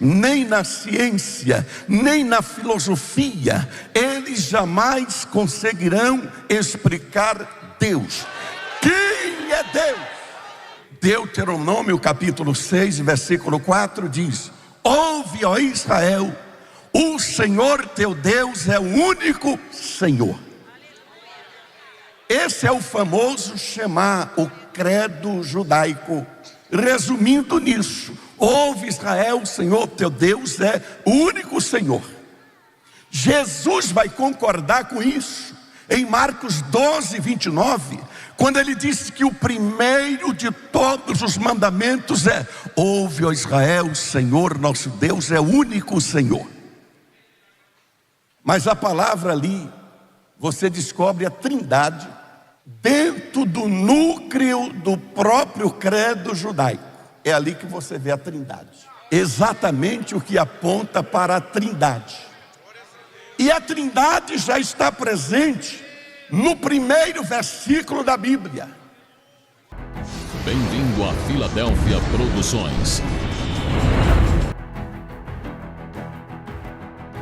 nem na ciência, nem na filosofia, eles jamais conseguirão explicar Deus. Quem é Deus? Deuteronômio capítulo 6, versículo 4 diz: ouve, ó Israel, o Senhor teu Deus é o único Senhor. Esse é o famoso Shema, o credo judaico. Resumindo nisso: ouve, Israel, o Senhor teu Deus é o único Senhor. Jesus vai concordar com isso em Marcos 12, 29, quando ele disse que o primeiro de todos os mandamentos é: ouve, ó Israel, o Senhor nosso Deus é o único Senhor. Mas a palavra ali, você descobre a trindade dentro do núcleo do próprio credo judaico. É ali que você vê a trindade, exatamente o que aponta para a trindade. E a trindade já está presente no primeiro versículo da Bíblia. Bem-vindo a Filadélfia Produções.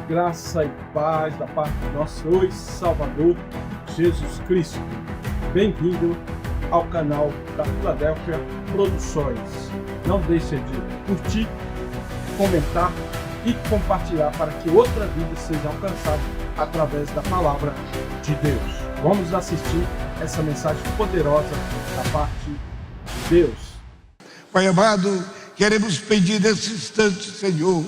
Graça e paz da parte do nosso Senhor e Salvador Jesus Cristo. Bem-vindo ao canal da Filadélfia Produções. Não deixe de curtir, comentar e compartilhar para que outra vida seja alcançada através da palavra de Deus. Vamos assistir essa mensagem poderosa da parte de Deus. Pai amado, queremos pedir nesse instante, Senhor,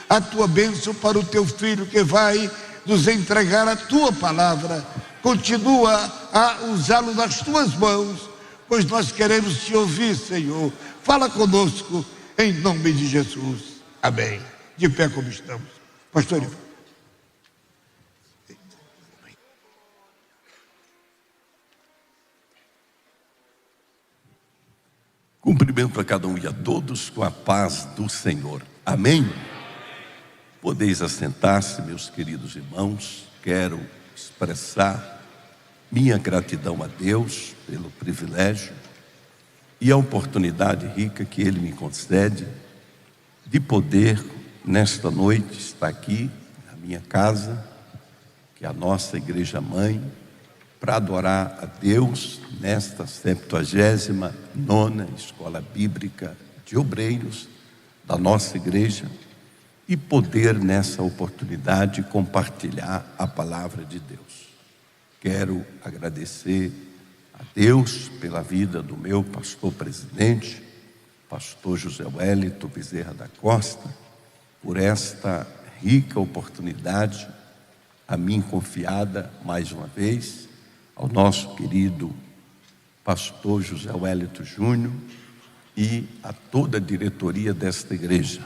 a tua bênção para o teu filho que vai nos entregar a tua palavra. Continua a usá-lo nas tuas mãos, pois nós queremos te ouvir, Senhor. Fala conosco, em nome de Jesus. Amém. De pé como estamos. Pastor Ivan. Cumprimento a cada um e a todos com a paz do Senhor. Amém? Podeis assentar-se, meus queridos irmãos. Quero expressar minha gratidão a Deus pelo privilégio e a oportunidade rica que Ele me concede de poder, nesta noite, estar aqui na minha casa, que é a nossa igreja mãe, para adorar a Deus nesta 79ª Escola Bíblica de Obreiros da nossa igreja, e poder nessa oportunidade compartilhar a palavra de Deus. Quero agradecer a Deus pela vida do meu pastor presidente, pastor José Wellington Bezerra da Costa, por esta rica oportunidade a mim confiada mais uma vez, ao nosso querido pastor José Wellington Júnior e a toda a diretoria desta igreja.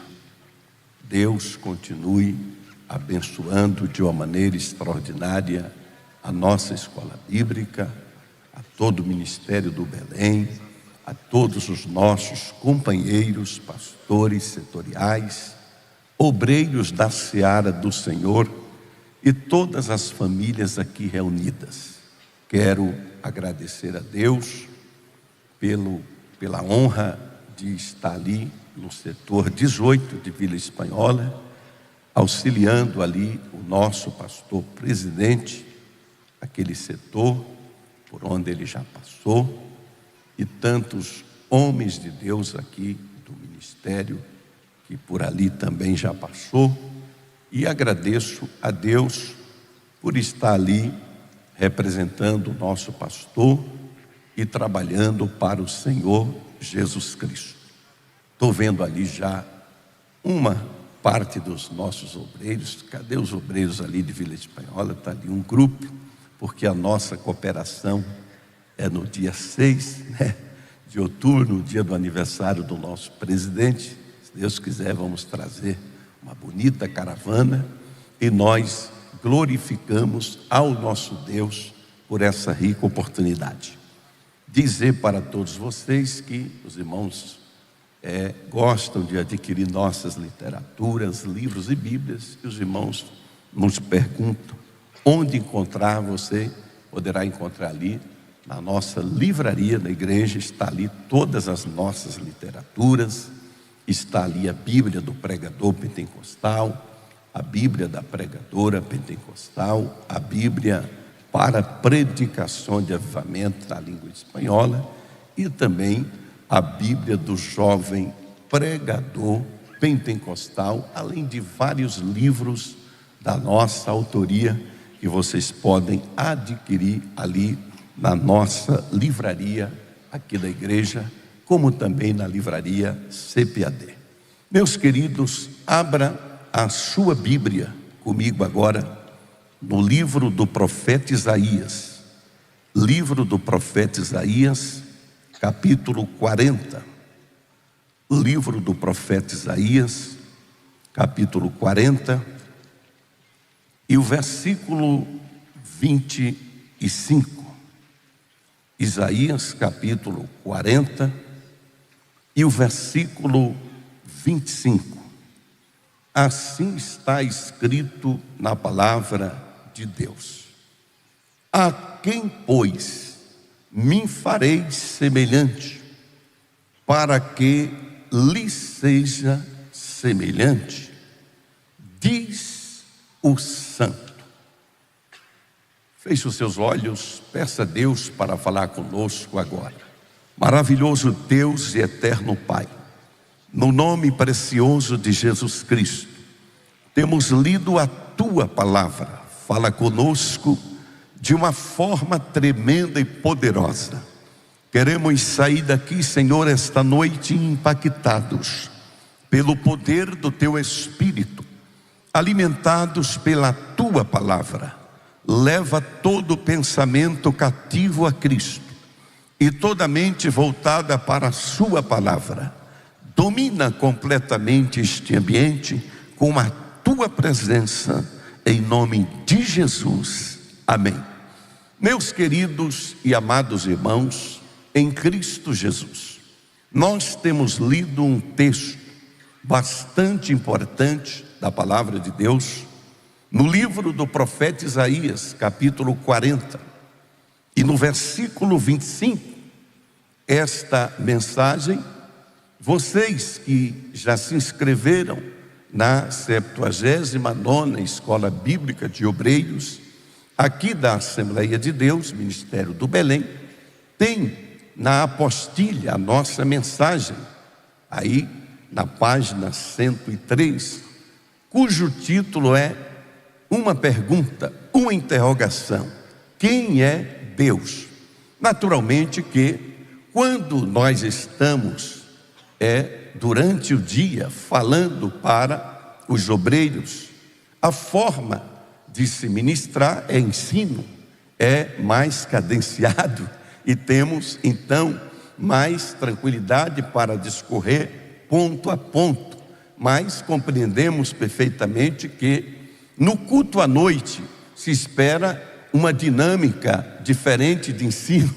Deus continue abençoando de uma maneira extraordinária a nossa escola bíblica, a todo o ministério do Belém, a todos os nossos companheiros, pastores setoriais, obreiros da seara do Senhor e todas as famílias aqui reunidas. Quero agradecer a Deus pela honra de estar ali no setor 18 de Vila Espanhola, auxiliando ali o nosso pastor presidente, aquele setor por onde ele já passou, e tantos homens de Deus aqui do ministério, que por ali também já passou, e agradeço a Deus por estar ali representando o nosso pastor e trabalhando para o Senhor Jesus Cristo. Estou vendo ali já uma parte dos nossos obreiros. Cadê os obreiros ali de Vila Espanhola? Está ali um grupo, porque a nossa cooperação é no dia 6, de outubro, no dia do aniversário do nosso presidente. Se Deus quiser, vamos trazer uma bonita caravana e nós glorificamos ao nosso Deus por essa rica oportunidade. Dizer para todos vocês que os irmãos gostam de adquirir nossas literaturas, livros e bíblias, e os irmãos nos perguntam onde encontrar. Você poderá encontrar ali na nossa livraria da igreja, está ali todas as nossas literaturas, está ali a Bíblia do pregador pentecostal, a Bíblia da pregadora pentecostal, a Bíblia para predicação de avivamento na língua espanhola e também a Bíblia do jovem pregador pentecostal, além de vários livros da nossa autoria que vocês podem adquirir ali na nossa livraria aqui da igreja, como também na livraria CPAD. Meus queridos, abra a sua Bíblia comigo agora no livro do profeta Isaías. Livro do profeta Isaías, capítulo 40. Livro do profeta Isaías, capítulo 40, e o versículo 25. Isaías, capítulo 40, e o versículo 25. Assim está escrito na palavra de Deus: a quem, pois, me farei semelhante, para que lhe seja semelhante, diz o Santo. Feche os seus olhos, peça a Deus para falar conosco agora. Maravilhoso Deus e eterno Pai, no nome precioso de Jesus Cristo, temos lido a Tua palavra. Fala conosco de uma forma tremenda e poderosa. Queremos sair daqui, Senhor, esta noite impactados pelo poder do Teu Espírito, alimentados pela Tua palavra. Leva todo pensamento cativo a Cristo e toda mente voltada para a Sua palavra. Domina completamente este ambiente com a Tua presença, em nome de Jesus. Amém. Meus queridos e amados irmãos, em Cristo Jesus, nós temos lido um texto bastante importante da palavra de Deus, no livro do profeta Isaías, capítulo 40, e no versículo 25, esta mensagem, vocês que já se inscreveram na 79ª Escola Bíblica de Obreiros, aqui da Assembleia de Deus, Ministério do Belém, tem na apostilha a nossa mensagem, aí na página 103, cujo título é uma pergunta, uma interrogação: quem é Deus? Naturalmente que quando nós estamos durante o dia falando para os obreiros, a forma de se ministrar é ensino, é mais cadenciado e temos então mais tranquilidade para discorrer ponto a ponto, mas compreendemos perfeitamente que no culto à noite se espera uma dinâmica diferente de ensino,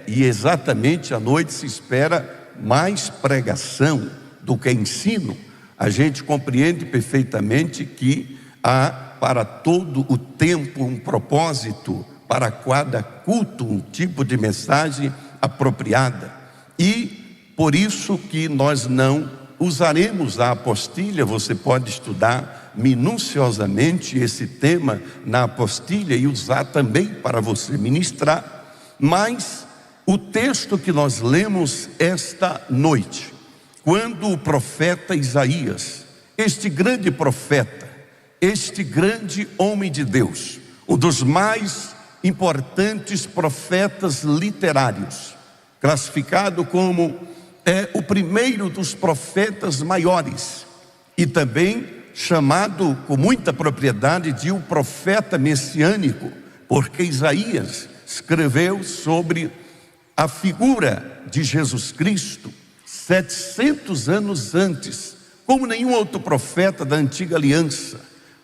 e exatamente à noite se espera mais pregação do que ensino. A gente compreende perfeitamente que há para todo o tempo um propósito, para cada culto um tipo de mensagem apropriada, e por isso que nós não usaremos a apostilha. Você pode estudar minuciosamente esse tema na apostilha e usar também para você ministrar, mas o texto que nós lemos esta noite, quando o profeta Isaías, este grande profeta, este grande homem de Deus, um dos mais importantes profetas literários, classificado como o primeiro dos profetas maiores, e também chamado com muita propriedade de o profeta messiânico, porque Isaías escreveu sobre a figura de Jesus Cristo 700 anos antes, como nenhum outro profeta da antiga aliança.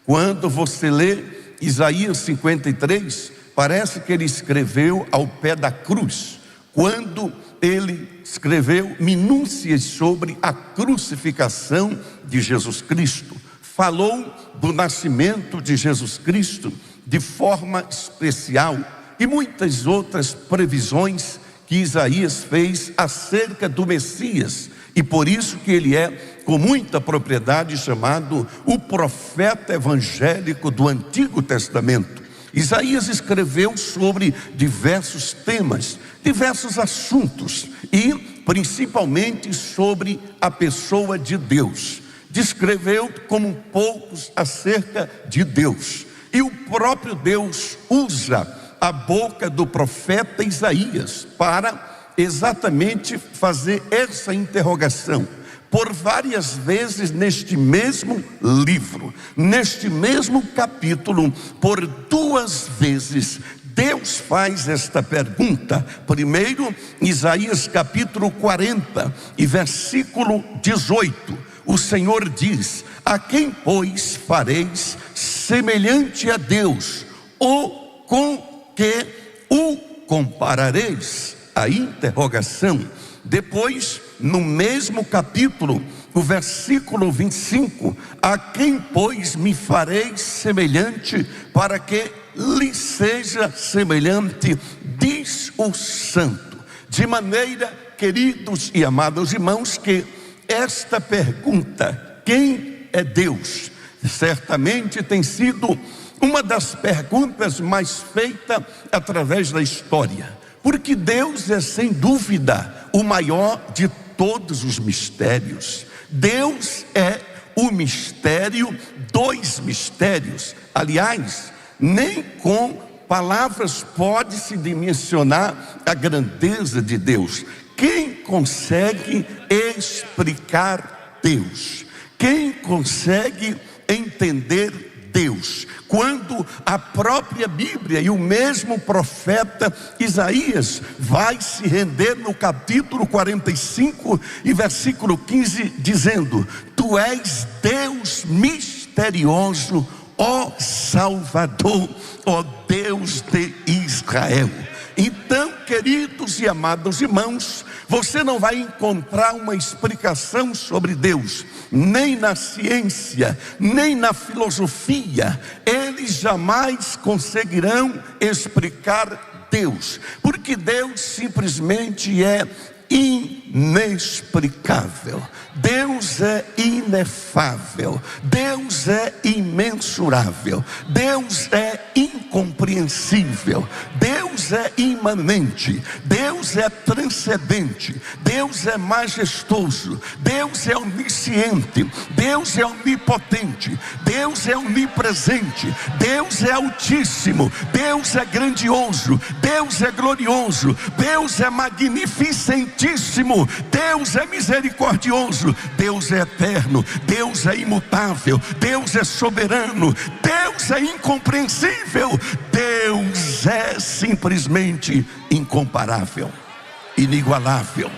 Quando você lê Isaías 53, parece que ele escreveu ao pé da cruz, quando ele escreveu minúcias sobre a crucificação de Jesus Cristo, falou do nascimento de Jesus Cristo de forma especial, e muitas outras previsões que Isaías fez acerca do Messias, E por isso que ele é, com muita propriedade, chamado o profeta evangélico do Antigo Testamento. Isaías escreveu sobre diversos temas, diversos assuntos, e principalmente sobre a pessoa de Deus. Descreveu como poucos acerca de Deus. E o próprio Deus usa a boca do profeta Isaías para exatamente fazer essa interrogação. Por várias vezes neste mesmo livro, neste mesmo capítulo, por 2 vezes, Deus faz esta pergunta. Primeiro, Isaías capítulo 40 e versículo 18. O Senhor diz: a quem, pois, fareis semelhante a Deus? Ou com que o comparareis? A interrogação. Depois, no mesmo capítulo, o versículo 25: a quem, pois, me fareis semelhante, para que lhe seja semelhante, diz o santo. De maneira, queridos e amados irmãos, que esta pergunta, quem é Deus, certamente tem sido uma das perguntas mais feitas através da história. Porque Deus é, sem dúvida, o maior de todos os mistérios. Deus é o mistério dos mistérios. Aliás, nem com palavras pode-se dimensionar a grandeza de Deus. Quem consegue explicar Deus? Quem consegue entender Deus? Quando a própria Bíblia e o mesmo profeta Isaías vai se render no capítulo 45 e versículo 15, dizendo: tu és Deus misterioso, ó Salvador, ó Deus de Israel. Então, queridos e amados irmãos, você não vai encontrar uma explicação sobre Deus, nem na ciência, nem na filosofia. Eles jamais conseguirão explicar Deus, porque Deus simplesmente é inexplicável. Deus é inefável. Deus é imensurável. Deus é incompreensível. Deus é imanente. Deus é transcendente. Deus é majestoso. Deus é onisciente. Deus é onipotente. Deus é onipresente. Deus é altíssimo. Deus é grandioso. Deus é glorioso. Deus é magnificentíssimo. Deus é misericordioso. Deus é eterno. Deus é imutável. Deus é soberano. Deus é incompreensível. Deus é simplesmente incomparável, inigualável.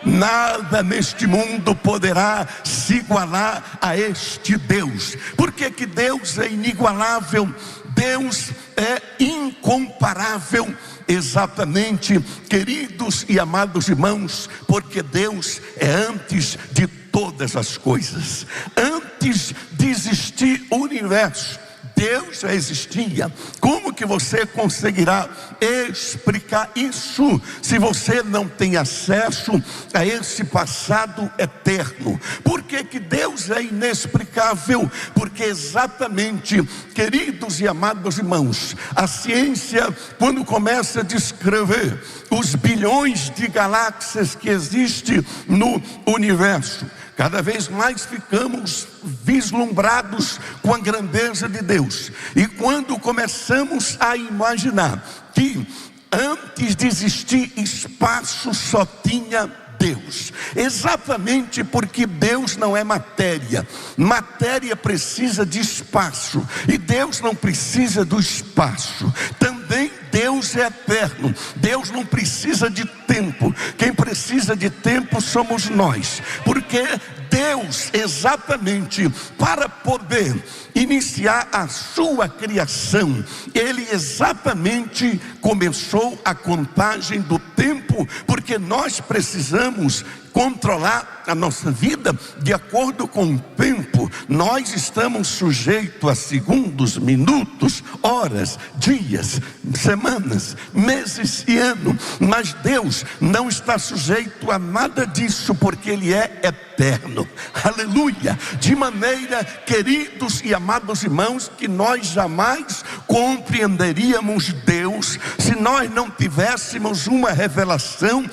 Nada neste mundo poderá se igualar a este Deus. Por que que Deus é inigualável? Deus é incomparável. Exatamente, queridos e amados irmãos, porque Deus é antes de todas as coisas. Antes de existir o universo, Deus já existia. Como que você conseguirá explicar isso se você não tem acesso a esse passado eterno? Por que que Deus é inexplicável? Porque exatamente, queridos e amados irmãos, a ciência, quando começa a descrever os bilhões de galáxias que existem no universo, cada vez mais ficamos vislumbrados com a grandeza de Deus. E quando começamos a imaginar que antes de existir espaço só tinha Deus, exatamente porque Deus não é matéria. Matéria precisa de espaço e Deus não precisa do espaço. Também Deus é eterno. Deus não precisa de tempo. Quem precisa de tempo somos nós, porque Deus, exatamente para poder iniciar a sua criação, Ele exatamente começou a contagem do tempo, porque nós precisamos controlar a nossa vida de acordo com o tempo. Nós estamos sujeitos a segundos, minutos, horas, dias, semanas, meses e anos, mas Deus não está sujeito a nada disso, porque Ele é eterno. Aleluia! De maneira, queridos e amados irmãos, que nós jamais compreenderíamos Deus se nós não tivéssemos uma revelação,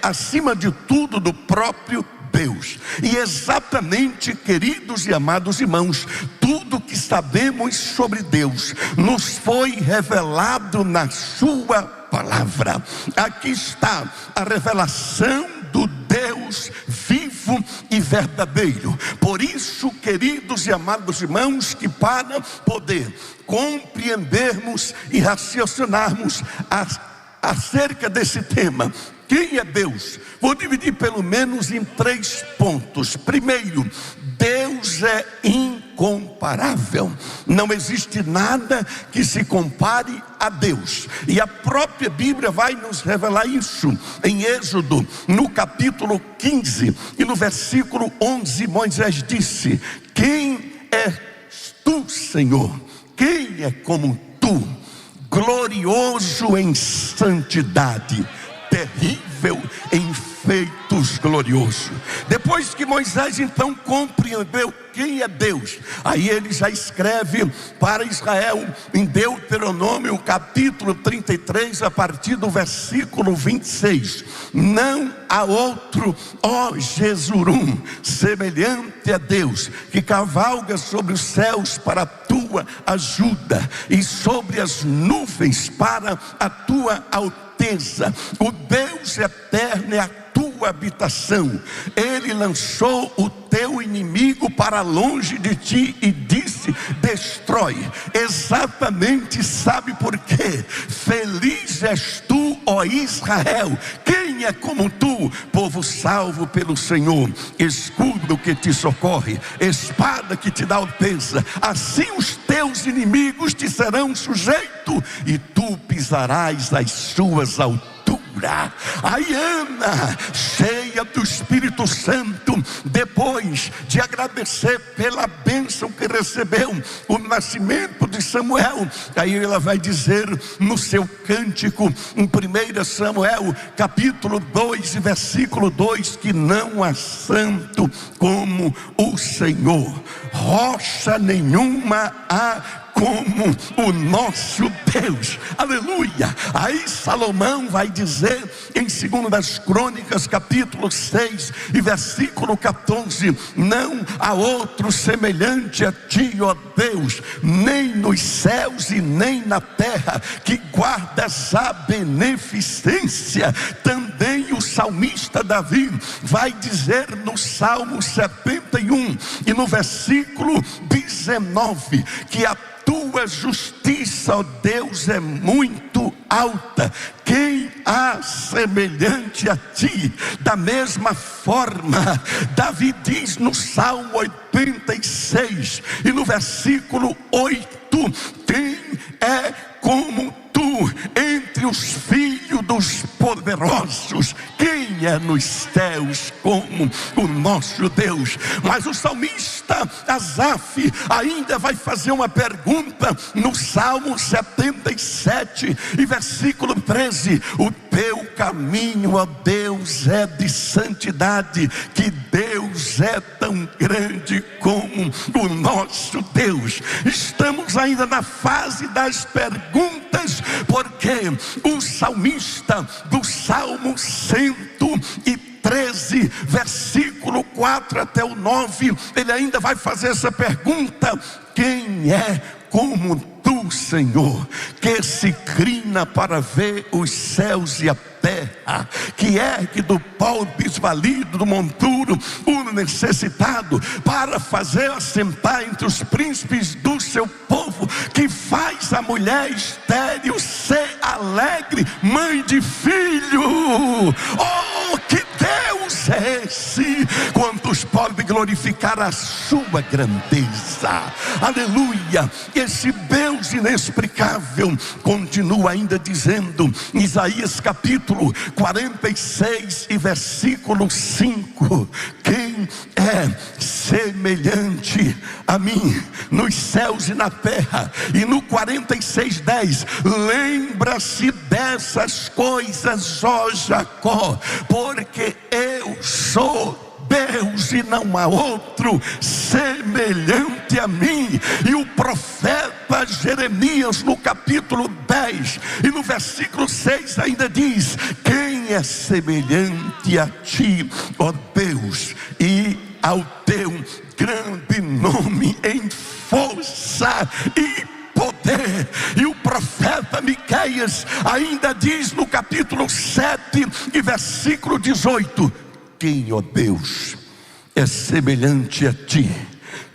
acima de tudo, do próprio Deus. E exatamente, queridos e amados irmãos, tudo que sabemos sobre Deus nos foi revelado na sua palavra. Aqui está a revelação do Deus vivo e verdadeiro. Por isso, queridos e amados irmãos, que para poder compreendermos e raciocinarmos acerca desse tema, quem é Deus? Vou dividir pelo menos em 3 pontos. Primeiro, Deus é incomparável. Não existe nada que se compare a Deus. E a própria Bíblia vai nos revelar isso. Em Êxodo, no capítulo 15 e no versículo 11, Moisés disse: quem és tu, Senhor? Quem é como tu? Glorioso em santidade, terrível em feitos gloriosos. Depois que Moisés então compreendeu quem é Deus, aí ele já escreve para Israel em Deuteronômio capítulo 33, a partir do versículo 26: não há outro, ó Jesurum, semelhante a Deus, que cavalga sobre os céus para a tua ajuda e sobre as nuvens para a tua alteza. O Deus eterno é a tua habitação. Ele lançou o teu inimigo para longe de ti e disse: destrói. Exatamente, sabe por quê? Feliz és tu, ó Israel. Quem é como tu? Povo salvo pelo Senhor, escudo que te socorre, espada que te dá alteza. Assim os teus inimigos te serão sujeitos e tu pisarás as suas alturas. Aí Ana, cheia do Espírito Santo, depois de agradecer pela bênção que recebeu, o nascimento de Samuel, aí ela vai dizer no seu cântico, em 1 Samuel capítulo 2 e versículo 2, que não há santo como o Senhor, rocha nenhuma há como o nosso Deus. Aleluia! Aí Salomão vai dizer em 2 Crônicas capítulo 6 e versículo 14: não há outro semelhante a ti, ó Deus, nem nos céus e nem na terra, que guardas a beneficência. Também o salmista Davi vai dizer no Salmo 71 e no versículo 19 que a tua justiça, ó Deus, é muito alta. Quem há semelhante a ti? Da mesma forma, Davi diz no Salmo 86 e no versículo 8: quem é como tu entre os filhos dos poderosos? Quem é nos céus como o nosso Deus? Mas o salmista Asaf ainda vai fazer uma pergunta no Salmo 77 e versículo 13: o teu caminho, ó Deus, é de santidade. Que Deus é tão grande como o nosso Deus. Estamos ainda na fase das perguntas, porque o salmista do Salmo 113, versículo 4 até o 9, ele ainda vai fazer essa pergunta: quem é como tu, Senhor, que se crina para ver os céus e a terra, que ergue do pó desvalido, do monturo o necessitado, para fazer assentar entre os príncipes do seu povo, que faz a mulher estéril ser alegre, mãe de filho. Oh, que Deus é esse? Quantos podem glorificar a sua grandeza? Aleluia! Esse Deus Deus inexplicável. Continua ainda dizendo, Isaías capítulo 46 e versículo 5: quem é semelhante a mim nos céus e na terra? E no 46:10, lembra-se dessas coisas, ó Jacó, porque eu sou Deus e não há outro semelhante a mim. E o profeta Jeremias, no capítulo 10 e no versículo 6, ainda diz: quem é semelhante a ti, ó Deus, e ao teu grande nome em força e poder. E o profeta Miqueias ainda diz no capítulo 7 e versículo 18: quem, ó Deus, é semelhante a ti,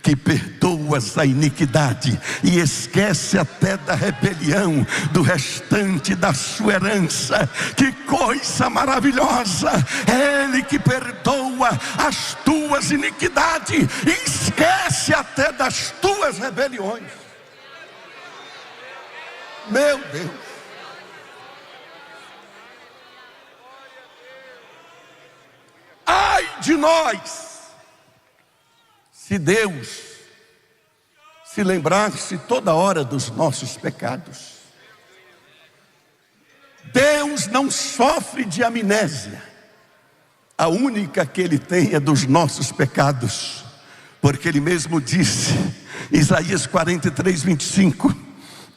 que perdoas a iniquidade e esquece até da rebelião do restante da sua herança. Que coisa maravilhosa! Ele que perdoa as tuas iniquidades e esquece até das tuas rebeliões. Meu Deus! Ai de nós, se Deus se lembrasse toda hora dos nossos pecados. Deus não sofre de amnésia. A única que Ele tem é dos nossos pecados, porque Ele mesmo disse, Isaías 43:25: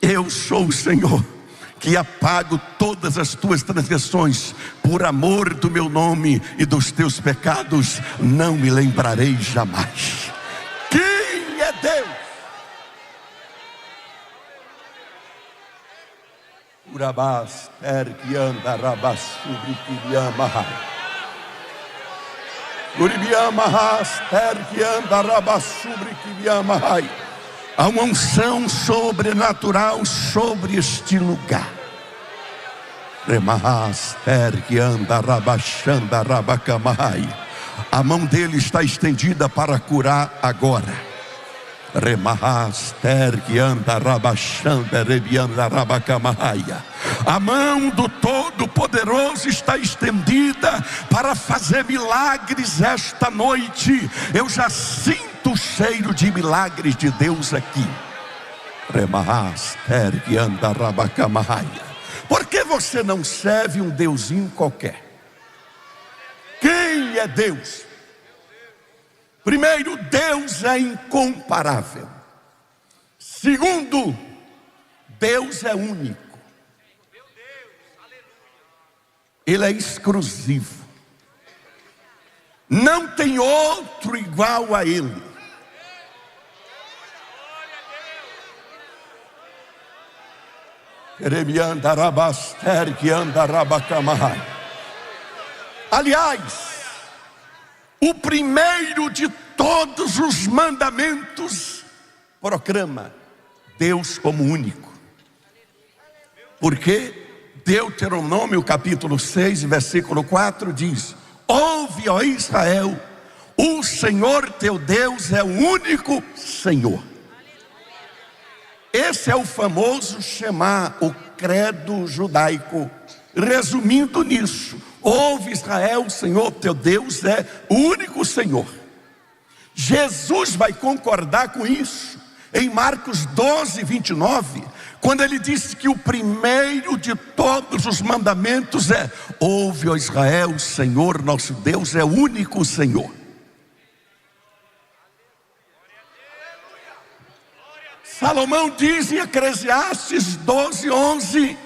eu sou o Senhor, que apago todas as tuas transgressões, por amor do meu nome, e dos teus pecados não me lembrarei jamais. Quem é Deus? Urabás, terquianda, rabasubri, kiriamahai. Uribiamahas, terquianda, rabasubri, kiriamahai. Há uma unção sobrenatural sobre este lugar. A mão dele está estendida para curar agora. A mão do Todo-Poderoso está estendida para fazer milagres esta noite. Eu já sinto o cheiro de milagres de Deus aqui. Por que você não serve um deusinho qualquer? Quem é Deus? Primeiro, Deus é incomparável. Segundo, Deus é único. Ele é exclusivo. Não tem outro igual a Ele. Aliás, o primeiro de todos os mandamentos proclama Deus como único. Porque Deuteronômio capítulo 6, versículo 4 diz: ouve, ó Israel, o Senhor teu Deus é o único Senhor. Esse é o famoso Shema, o credo judaico. Resumindo nisso: ouve, Israel, o Senhor teu Deus é o único Senhor. Jesus vai concordar com isso em Marcos 12:29, quando ele disse que o primeiro de todos os mandamentos é: ouve, ó Israel, o Senhor nosso Deus é o único Senhor. Salomão diz em Eclesiastes 12:11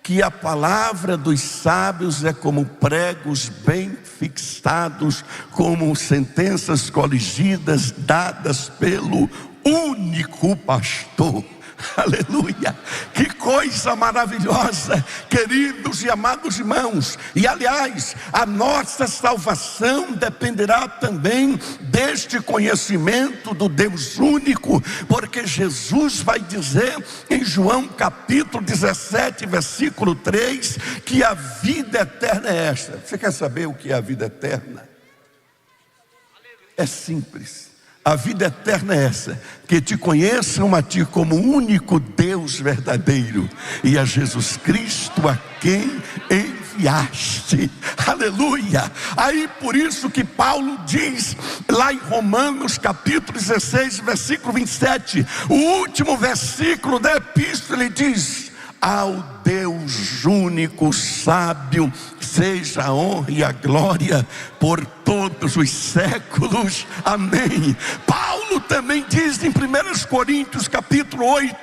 que a palavra dos sábios é como pregos bem fixados, como sentenças coligidas dadas pelo único pastor. Aleluia, que coisa maravilhosa, queridos e amados irmãos. E aliás, a nossa salvação dependerá também deste conhecimento do Deus único, porque Jesus vai dizer em João capítulo 17, versículo 3, que a vida eterna é esta. Você quer saber o que é a vida eterna? É simples: A vida eterna é essa: que te conheçam a ti como o único Deus verdadeiro e a Jesus Cristo a quem enviaste. Aleluia! Aí por isso que Paulo diz lá em Romanos capítulo 16, versículo 27, o último versículo da epístola, ele diz: ao Deus único, sábio, seja a honra e a glória por todos os séculos. Amém. Paulo também diz em 1 Coríntios capítulo 8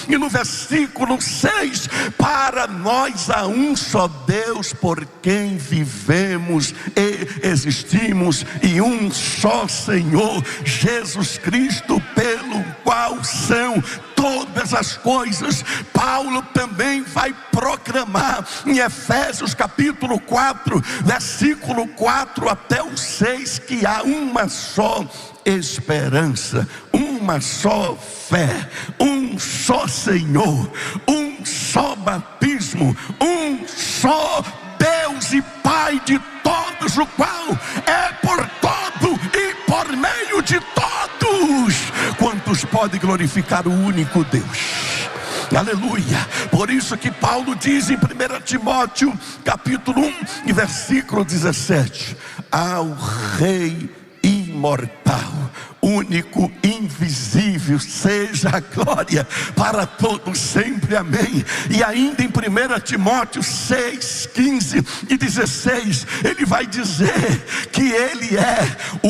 e no versículo 6: para nós há um só Deus por quem vivemos e existimos, e um só Senhor, Jesus Cristo, pelo qual são todas as coisas. Paulo também vai proclamar em Efésios capítulo 4, versículo 4 até o 6, que há uma só esperança, uma só fé, um só Senhor, um só batismo, um só Deus e Pai de todos, o qual é por todo e por meio de todos. Quantos podem glorificar o único Deus? Aleluia! Por isso que Paulo diz em 1 Timóteo capítulo 1 e versículo 17: ao Rei imortal, único, invisível, seja a glória para todos sempre. Amém. E ainda em 1 Timóteo 6, 15 e 16, ele vai dizer que ele é o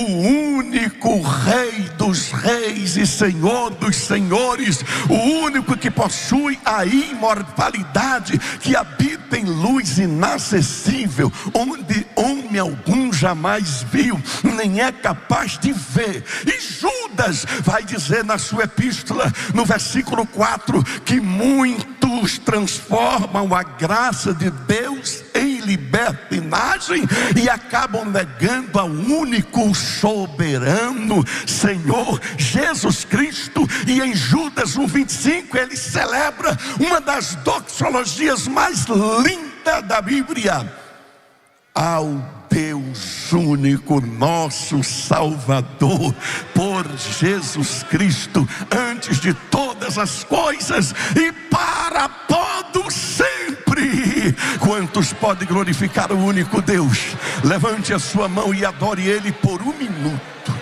único Rei dos reis e Senhor dos senhores, o único que possui a imortalidade, que habita em luz inacessível, onde homem algum jamais viu, nem é capaz de ver. E Judas vai dizer na sua epístola, no versículo 4, que muitos transformam a graça de Deus em libertinagem e acabam negando ao único soberano Senhor Jesus Cristo. E em Judas 1:25 ele celebra uma das doxologias mais lindas da Bíblia: ao Deus único, nosso Salvador, por Jesus Cristo, antes de todas as coisas e para todo sempre. Quantos podem glorificar o único Deus? Levante a sua mão e adore Ele por um minuto.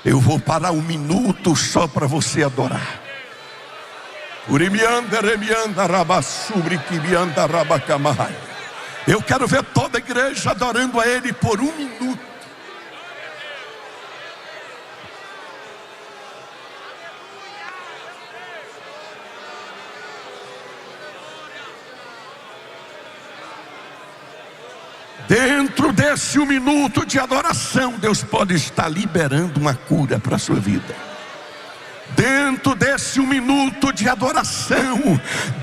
Eu vou parar um minuto só para você adorar. Eu quero ver toda a igreja adorando a Ele por um minuto. Dentro desse um minuto de adoração, Deus pode estar liberando uma cura para a sua vida. Dentro desse um minuto de adoração,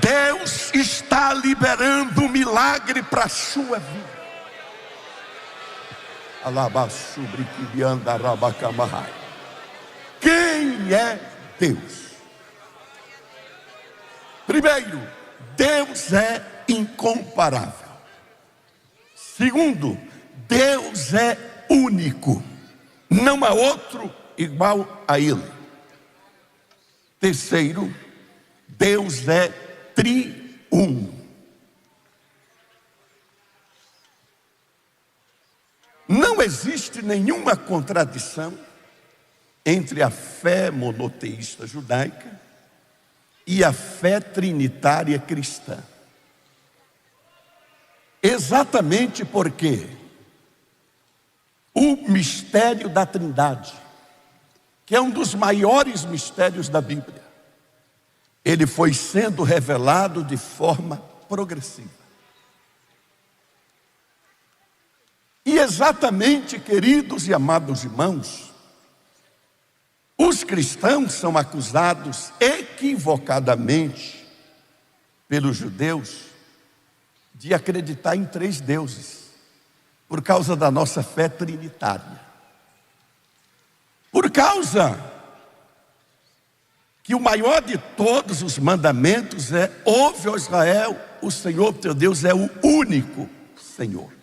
Deus está liberando um milagre para a sua vida. Quem é Deus? Primeiro, Deus é incomparável. Segundo, Deus é único, não há outro igual a Ele. Terceiro, Deus é triuno. Não existe nenhuma contradição entre a fé monoteísta judaica e a fé trinitária cristã. Exatamente porque o mistério da Trindade, que é um dos maiores mistérios da Bíblia, ele foi sendo revelado de forma progressiva. E exatamente, queridos e amados irmãos, os cristãos são acusados equivocadamente pelos judeus de acreditar em 3 deuses, por causa da nossa fé trinitária. Por causa que o maior de todos os mandamentos é: ouve, ó Israel, o Senhor teu Deus é o único Senhor.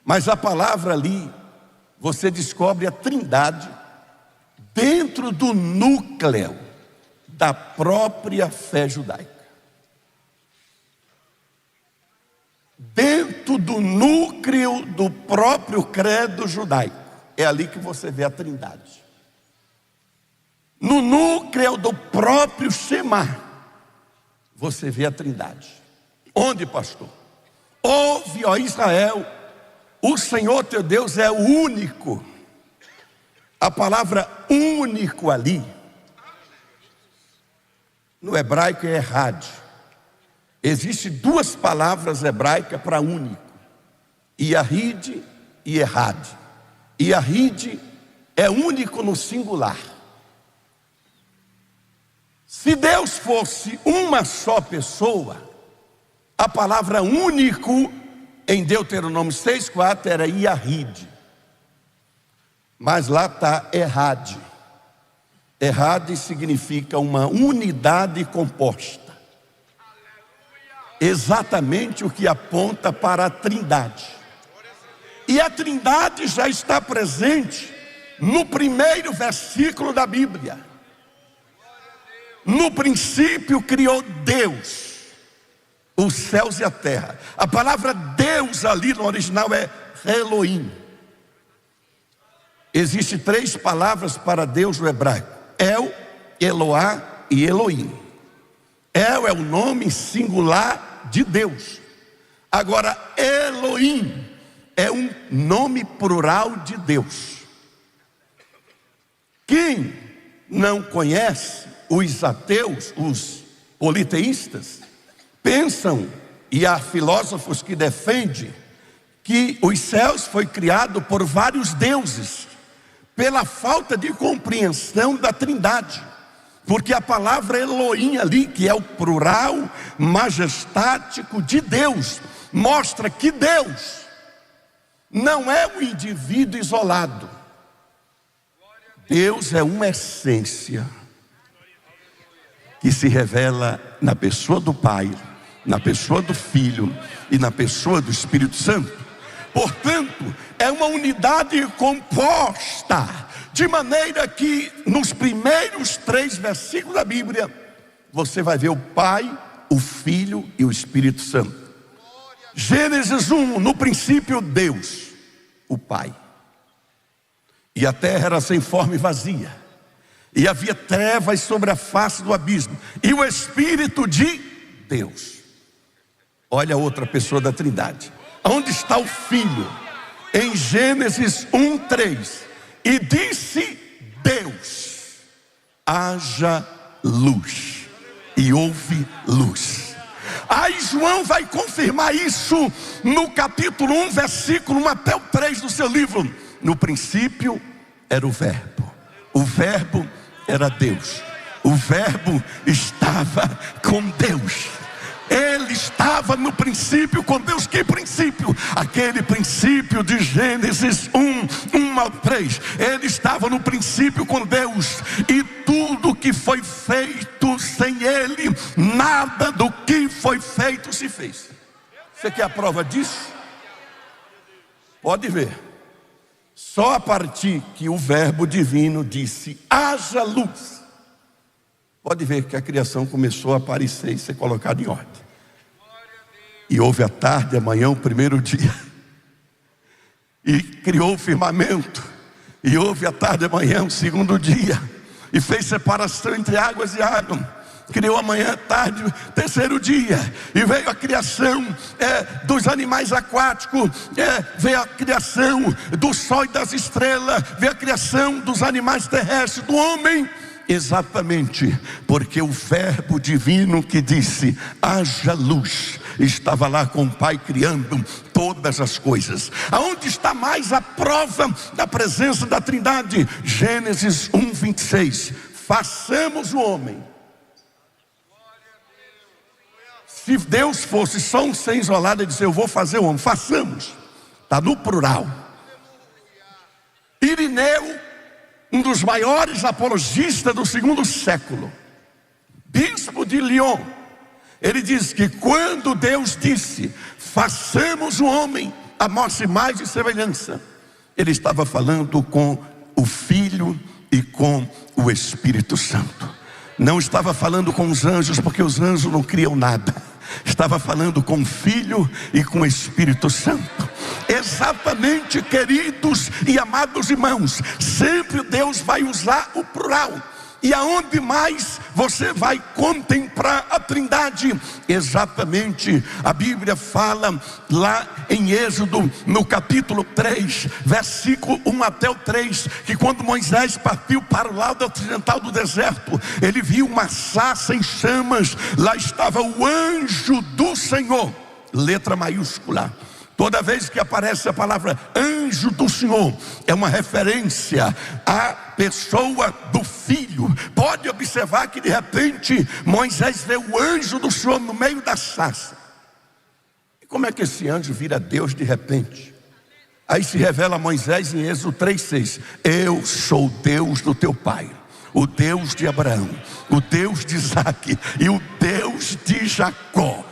Mas a palavra ali, você descobre a trindade dentro do núcleo da própria fé judaica. Dentro do núcleo do próprio credo judaico. É ali que você vê a trindade. No núcleo do próprio Shema, você vê a trindade. Onde, pastor? Ouve, ó Israel, o Senhor teu Deus é o único. A palavra único ali, no hebraico é errad. Existem duas palavras hebraicas para único: Yahid e errad. Yahid é único no singular. Se Deus fosse uma só pessoa, a palavra único em Deuteronômio 6,4 era Yahid. Mas lá está errad. Errad significa uma unidade composta. Exatamente o que aponta para a trindade. E a trindade já está presente no primeiro versículo da Bíblia. No princípio criou Deus os céus e a terra. A palavra Deus ali no original é Elohim. Existem três palavras para Deus no hebraico: El, Eloá e Elohim. El é o nome singular de Deus. Agora, Elohim é um nome plural de Deus. Quem não conhece, os ateus, os politeístas, pensam, e há filósofos que defendem, que os céus foi criado por vários deuses, pela falta de compreensão da trindade. Porque a palavra Elohim ali, que é o plural majestático de Deus, mostra que Deus não é um indivíduo isolado. Deus é uma essência que se revela na pessoa do Pai, na pessoa do Filho e na pessoa do Espírito Santo. Portanto, é uma unidade composta, de maneira que nos primeiros 3 versículos da Bíblia, você vai ver o Pai, o Filho e o Espírito Santo. Gênesis 1, no princípio Deus, o Pai. E a terra era sem forma e vazia, e havia trevas sobre a face do abismo, e o Espírito de Deus. Olha a outra pessoa da Trindade. Onde está o Filho? Em Gênesis 1:3. E disse Deus: haja luz. E houve luz. Aí João vai confirmar isso no capítulo 1, versículo 1 até o 3 do seu livro. No princípio era o Verbo era Deus, o Verbo estava com Deus. Ele estava no princípio com Deus. Que princípio? Aquele princípio de Gênesis 1 ao 3. Ele estava no princípio com Deus, e tudo que foi feito sem Ele, nada do que foi feito se fez. Você quer a prova disso? Pode ver. Só a partir que o Verbo divino disse: haja luz, pode ver que a criação começou a aparecer e ser colocada em ordem. E houve a tarde, a manhã, o primeiro dia. E criou o firmamento. E houve a tarde, a manhã, o segundo dia. E fez separação entre águas e água. Criou a manhã, a tarde, o terceiro dia. E veio a criação dos animais aquáticos, veio a criação do sol e das estrelas, veio a criação dos animais terrestres, do homem. Exatamente, porque o Verbo divino que disse: haja luz, estava lá com o Pai criando todas as coisas. Aonde está mais a prova da presença da Trindade? Gênesis 1:26. Façamos o homem. Se Deus fosse só um ser isolado, ele disse: eu vou fazer o homem. Façamos. Está no plural. Irineu, um dos maiores apologistas do 2º século, bispo de Lyon, ele diz que quando Deus disse: façamos o homem amostra imagem e semelhança. Ele estava falando com o Filho e com o Espírito Santo. Não estava falando com os anjos, porque os anjos não criam nada. Estava falando com o Filho e com o Espírito Santo. Exatamente, queridos e amados irmãos, sempre Deus vai usar o plural. E aonde mais você vai contemplar a Trindade? Exatamente, a Bíblia fala lá em Êxodo, no capítulo 3, versículo 1 até o 3, que quando Moisés partiu para o lado ocidental do deserto, ele viu uma sarça em chamas. Lá estava o anjo do Senhor, letra maiúscula. Toda vez que aparece a palavra anjo do Senhor, é uma referência à pessoa do Filho. Pode observar que de repente Moisés vê o anjo do Senhor no meio da sarça. E como é que esse anjo vira Deus de repente? Aí se revela a Moisés em Êxodo 3:6: eu sou Deus do teu pai, o Deus de Abraão, o Deus de Isaque e o Deus de Jacó.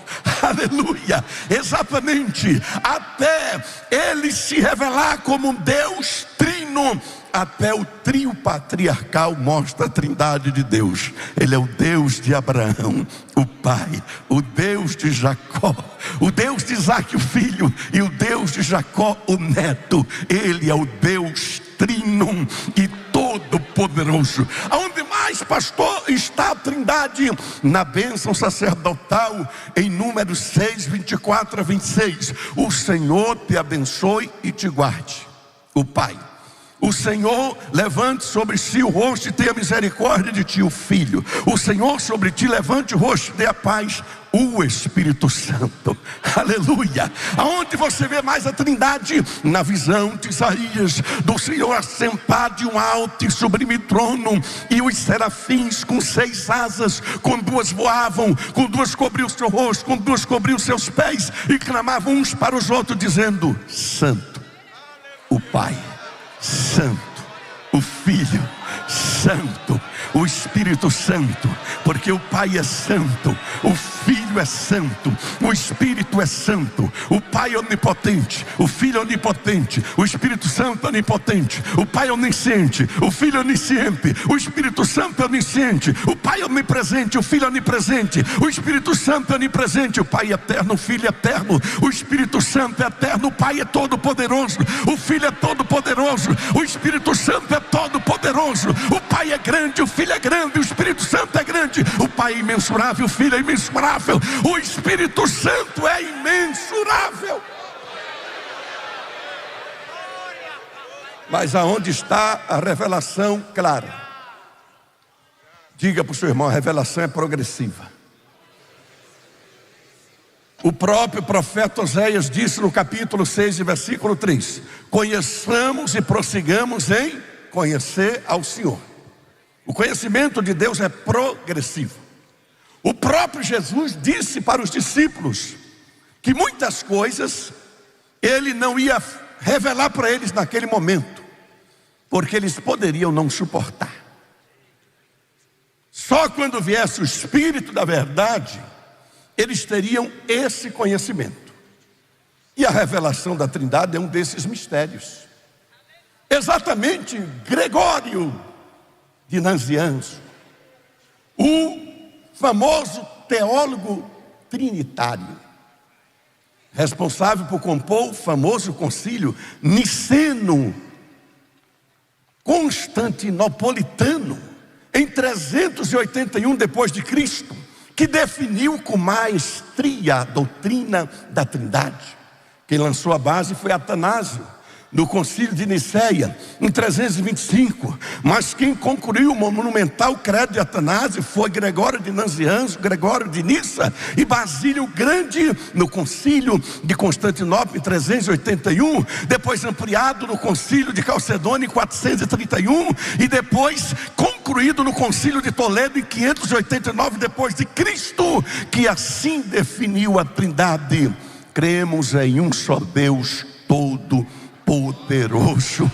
Aleluia, exatamente, até ele se revelar como um Deus trino, até o trio patriarcal mostra a trindade de Deus. Ele é o Deus de Abraão, o pai, o Deus de Jacó, o Deus de Isaque, o filho, e o Deus de Jacó, o neto. Ele é o Deus trino e todo poderoso. Aonde mais, pastor, está a trindade? Na bênção sacerdotal, em Números 6, 24 a 26. O Senhor te abençoe e te guarde. O Pai. O Senhor levante sobre si o rosto e tenha misericórdia de ti, o Filho. O Senhor sobre ti levante o rosto e dê a paz, o Espírito Santo. Aleluia. Aonde você vê mais a trindade? Na visão de Isaías, do Senhor assentado em um alto e sublime trono, e os serafins com 6 asas, com 2 voavam, com 2 cobriam o seu rosto, com 2 cobriam os seus pés, e clamavam uns para os outros dizendo: Santo, o Pai, Santo, o Filho, Santo, o Espírito Santo, porque o Pai é santo, o Filho é santo, o Espírito é santo, o Pai é onipotente, o Filho é onipotente, o Espírito Santo é onipotente, o Pai é onisciente, o Filho é onisciente, o Espírito Santo é onisciente, o Pai é onipresente, o Filho é onipresente, o Espírito Santo é onipresente, o Pai é eterno, o Filho é eterno, o Espírito Santo é eterno, o Pai é todo poderoso, o Filho é todo poderoso, o Espírito Santo é todo poderoso, o Pai é grande, o Filho é grande, o Espírito Santo é grande, o Pai é imensurável, o Filho é imensurável, o Espírito Santo é imensurável. Mas aonde está a revelação clara? Diga para o seu irmão: a revelação é progressiva. O próprio profeta Oséias disse no capítulo 6, versículo 3: conheçamos e prossigamos em conhecer ao Senhor. O conhecimento de Deus é progressivo. O próprio Jesus disse para os discípulos que muitas coisas ele não ia revelar para eles naquele momento, porque eles poderiam não suportar. Só quando viesse o Espírito da verdade, eles teriam esse conhecimento. E a revelação da Trindade é um desses mistérios. Exatamente, Gregório de Nazianzo, o famoso teólogo trinitário, responsável por compor o famoso concílio niceno constantinopolitano em 381 depois de Cristo, que definiu com maestria a doutrina da Trindade. Quem lançou a base foi Atanásio, no concílio de Niceia, em 325, mas quem concluiu o monumental credo de Atanásio foi Gregório de Nazianzo, Gregório de Nissa e Basílio Grande, no concílio de Constantinopla, em 381, depois ampliado no concílio de Calcedônia, em 431, e depois concluído no concílio de Toledo, em 589 depois de Cristo, que assim definiu a Trindade: cremos em um só Deus todo-poderoso, poderoso,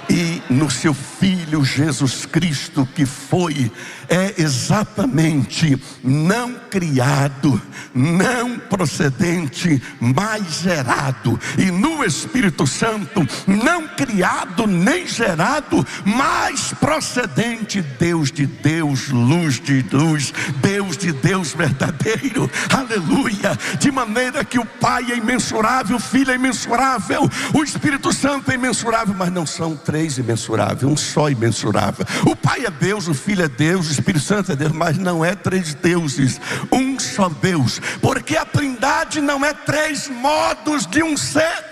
e no seu Filho Jesus Cristo, que foi, é exatamente não criado, não procedente, mas gerado, e no Espírito Santo, não criado nem gerado, mas procedente, Deus de Deus, luz de luz, Deus de Deus verdadeiro, aleluia, de maneira que o Pai é imensurável, o Filho é imensurável, o Espírito Santo é imensurável, mas não são três imensuráveis, um só imensurável. O Pai é Deus, o Filho é Deus, o Espírito Santo é Deus, mas não é três deuses, um só Deus, porque a Trindade não é três modos de um ser,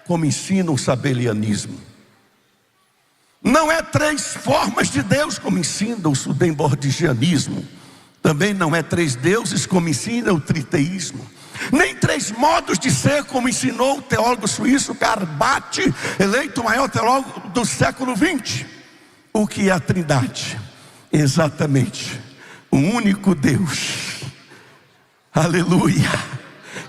como ensina o sabelianismo. Não é três formas de Deus, como ensina o sudembordigianismo. Também não é três deuses, como ensina o triteísmo. Nem três modos de ser, como ensinou o teólogo suíço Karl Barth, eleito o maior teólogo do século XX. O que é a Trindade? Exatamente, um único Deus, aleluia,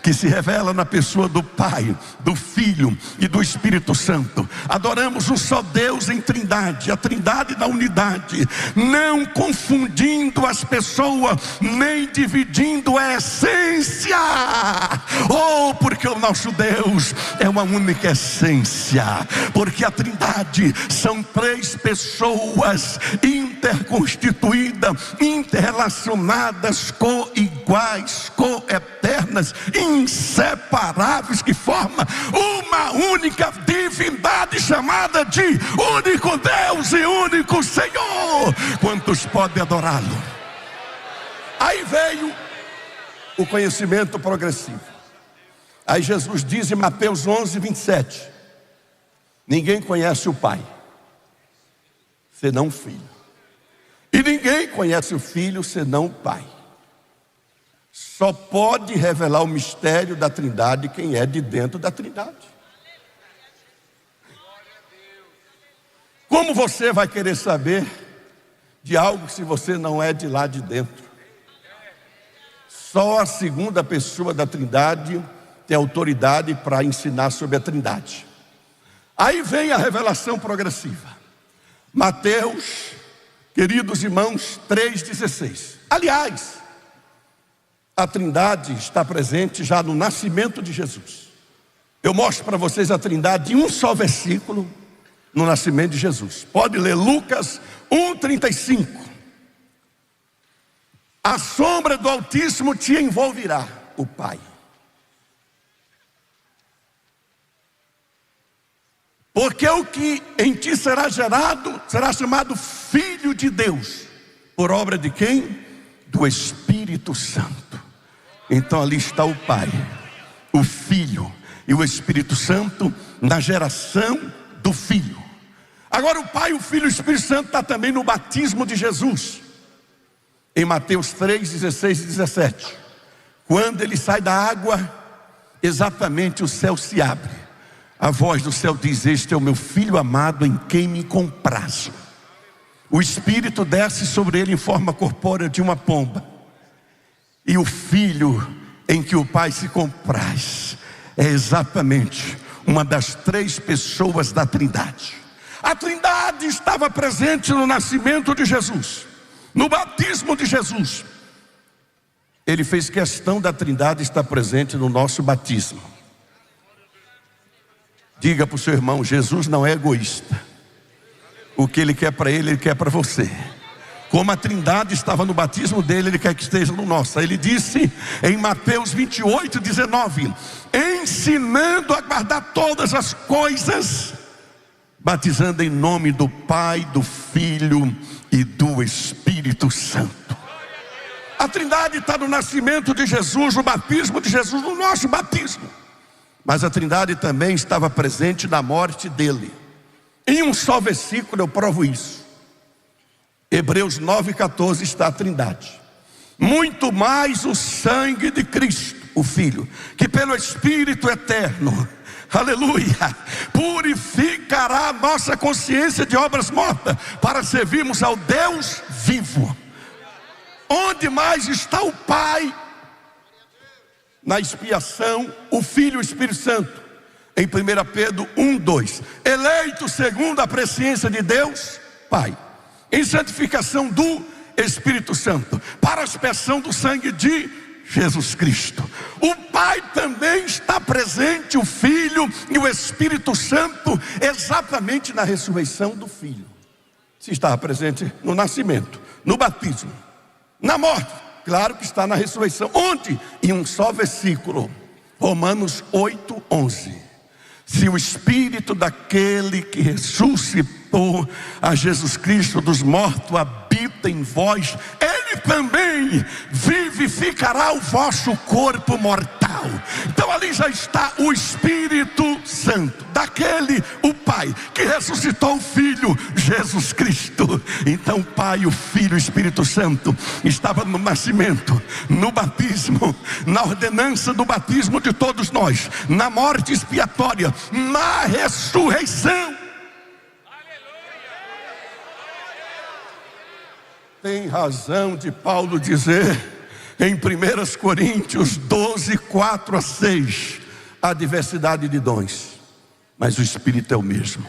que se revela na pessoa do Pai, do Filho e do Espírito Santo. Adoramos um só Deus em Trindade, a Trindade da unidade, não confundindo as pessoas, nem dividindo a essência. Oh, porque o nosso Deus é uma única essência, porque a Trindade são três pessoas interconstituídas, interrelacionadas, co-iguais, co-eternas, inseparáveis, que forma uma única divindade chamada de único Deus e único Senhor. Quantos podem adorá-lo? Aí veio o conhecimento progressivo. Aí Jesus diz em Mateus 11, 27: ninguém conhece o Pai senão o Filho, e ninguém conhece o Filho senão o Pai. Só pode revelar o mistério da Trindade quem é de dentro da Trindade. Como você vai querer saber de algo se você não é de lá de dentro? Só a segunda pessoa da Trindade tem autoridade para ensinar sobre a Trindade. Aí vem a revelação progressiva. Mateus, queridos irmãos, 3,16. Aliás, a Trindade está presente já no nascimento de Jesus. Eu mostro para vocês a Trindade em um só versículo no nascimento de Jesus. Pode ler Lucas 1,35. A sombra do Altíssimo te envolverá, o Pai. Porque o que em ti será gerado será chamado Filho de Deus. Por obra de quem? Do Espírito Santo. Então ali está o Pai, o Filho e o Espírito Santo na geração do Filho. Agora o Pai, o Filho e o Espírito Santo está também no batismo de Jesus. Em Mateus 3, 16 e 17. Quando ele sai da água, exatamente o céu se abre. A voz do céu diz: este é o meu Filho amado, em quem me comprazo. O Espírito desce sobre ele em forma corpórea de uma pomba. E o Filho em que o Pai se compraz é exatamente uma das três pessoas da Trindade. A Trindade estava presente no nascimento de Jesus, no batismo de Jesus. Ele fez questão da Trindade estar presente no nosso batismo. Diga para o seu irmão: Jesus não é egoísta. O que ele quer para ele quer para você. Como a Trindade estava no batismo dele, ele quer que esteja no nosso. Ele disse em Mateus 28, 19: ensinando a guardar todas as coisas, batizando em nome do Pai, do Filho e do Espírito Santo. A Trindade está no nascimento de Jesus, no batismo de Jesus, no nosso batismo. Mas a Trindade também estava presente na morte dele. Em um só versículo eu provo isso. Hebreus 9,14 está a Trindade. Muito mais o sangue de Cristo, o Filho, que pelo Espírito eterno, aleluia, purificará a nossa consciência de obras mortas, para servirmos ao Deus vivo. Onde mais está o Pai? Na expiação, o Filho e o Espírito Santo. Em 1 Pedro 1:2, eleito segundo a presciência de Deus Pai, em santificação do Espírito Santo, para a aspersão do sangue de Jesus Cristo. O Pai também está presente, o Filho e o Espírito Santo, exatamente na ressurreição do Filho. Se estava presente no nascimento, no batismo, na morte, claro que está na ressurreição. Onde? Em um só versículo, Romanos 8:11. Se o Espírito daquele que ressuscitou a Jesus Cristo dos mortos habita em vós, Ele também vivificará o vosso corpo mortal. Então ali já está o Espírito Santo, daquele, o Pai, que ressuscitou o Filho, Jesus Cristo. Então o Pai, o Filho e o Espírito Santo estavam no nascimento, no batismo, na ordenança do batismo de todos nós, na morte expiatória, na ressurreição. Tem razão de Paulo dizer em 1 Coríntios 12, 4-6, há diversidade de dons, mas o Espírito é o mesmo.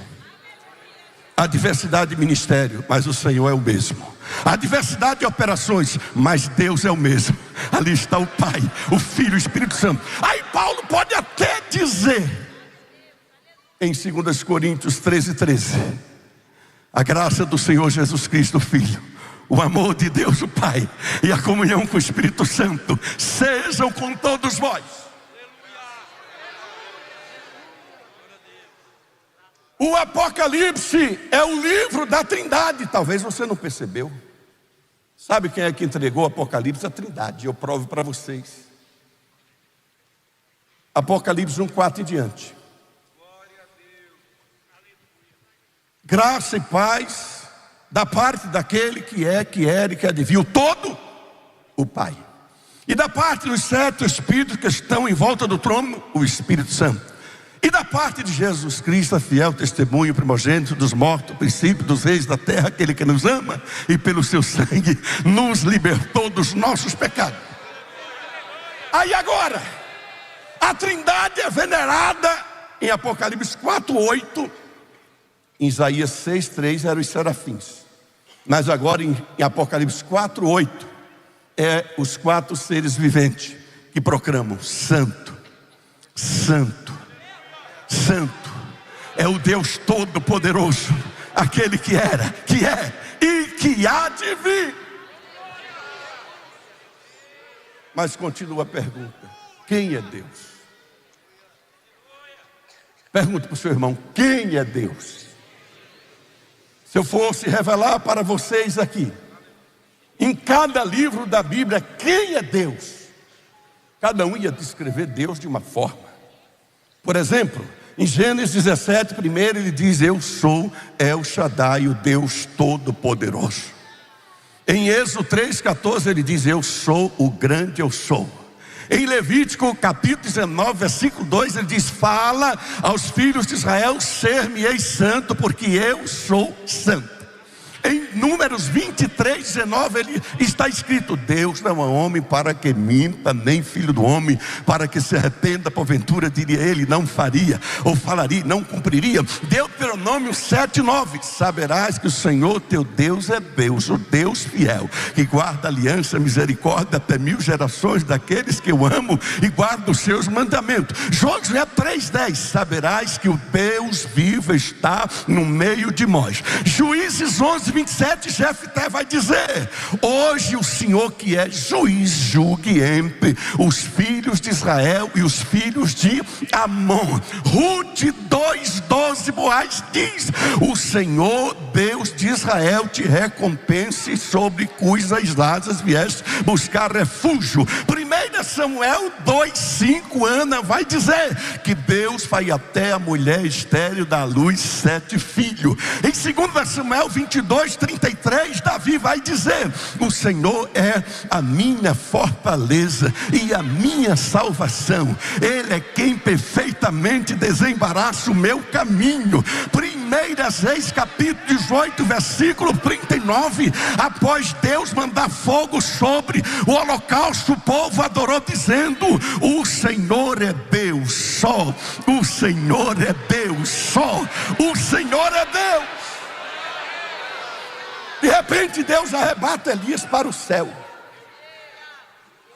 Há diversidade de ministério, mas o Senhor é o mesmo. Há diversidade de operações, mas Deus é o mesmo. Ali está o Pai, o Filho e o Espírito Santo. Aí Paulo pode até dizer em 2 Coríntios 13:13, a graça do Senhor Jesus Cristo, Filho, o amor de Deus o Pai e a comunhão com o Espírito Santo sejam com todos vós. O Apocalipse é o livro da Trindade. Talvez você não percebeu. Sabe quem é que entregou o Apocalipse? A Trindade. Eu provo para vocês. Apocalipse 1:4 e diante. Graça e paz da parte daquele que é, que era e que há de vir, o todo, o Pai. E da parte dos 7 Espíritos que estão em volta do trono, o Espírito Santo. E da parte de Jesus Cristo, a fiel testemunho, primogênito dos mortos, o princípio dos reis da terra, aquele que nos ama e pelo seu sangue nos libertou dos nossos pecados. Aí agora, a Trindade é venerada em Apocalipse 4:8, em Isaías 6:3 eram os serafins. Mas agora em Apocalipse 4:8 é os 4 seres viventes que proclamam: Santo, Santo, Santo é o Deus Todo-Poderoso, aquele que era, que é e que há de vir. Mas continua a pergunta: quem é Deus? Pergunta para o seu irmão: quem é Deus? Se eu fosse revelar para vocês aqui, em cada livro da Bíblia, quem é Deus, cada um ia descrever Deus de uma forma. Por exemplo, em Gênesis 17, primeiro ele diz: eu sou El Shaddai, o Deus Todo-Poderoso. Em Êxodo 3:14 ele diz: eu sou o grande eu sou. Em Levítico capítulo 19, versículo 2 ele diz: fala aos filhos de Israel, ser-me-eis santo, porque eu sou santo. Em Números 23:19 ele está escrito: Deus não é homem para que minta, nem filho do homem para que se arrependa. Porventura diria ele, não faria, ou falaria, não cumpriria. Deuteronômio 7:9, saberás que o Senhor teu Deus é Deus, o Deus fiel, que guarda aliança, misericórdia até 1000 gerações daqueles que eu amo e guarda os seus mandamentos. Josué 3:10, saberás que o Deus vivo está no meio de nós. Juízes 11:27, Jefté vai dizer: hoje o Senhor que é juiz julgue entre os filhos de Israel e os filhos de Amon. Ruth 2:12, Boaz diz: o Senhor Deus de Israel te recompense, sobre cujas lasas vieste buscar refúgio. 1 Samuel 2:5, Ana vai dizer que Deus vai até a mulher estéril dar à luz 7 filhos. Em 2 Samuel 22, 32:33, Davi vai dizer: o Senhor é a minha fortaleza e a minha salvação. Ele é quem perfeitamente desembaraça o meu caminho. 1 Reis capítulo 18, versículo 39. Após Deus mandar fogo sobre o holocausto, o povo adorou dizendo: o Senhor é Deus só, o Senhor é Deus só, o Senhor é Deus. De repente Deus arrebata Elias para o céu.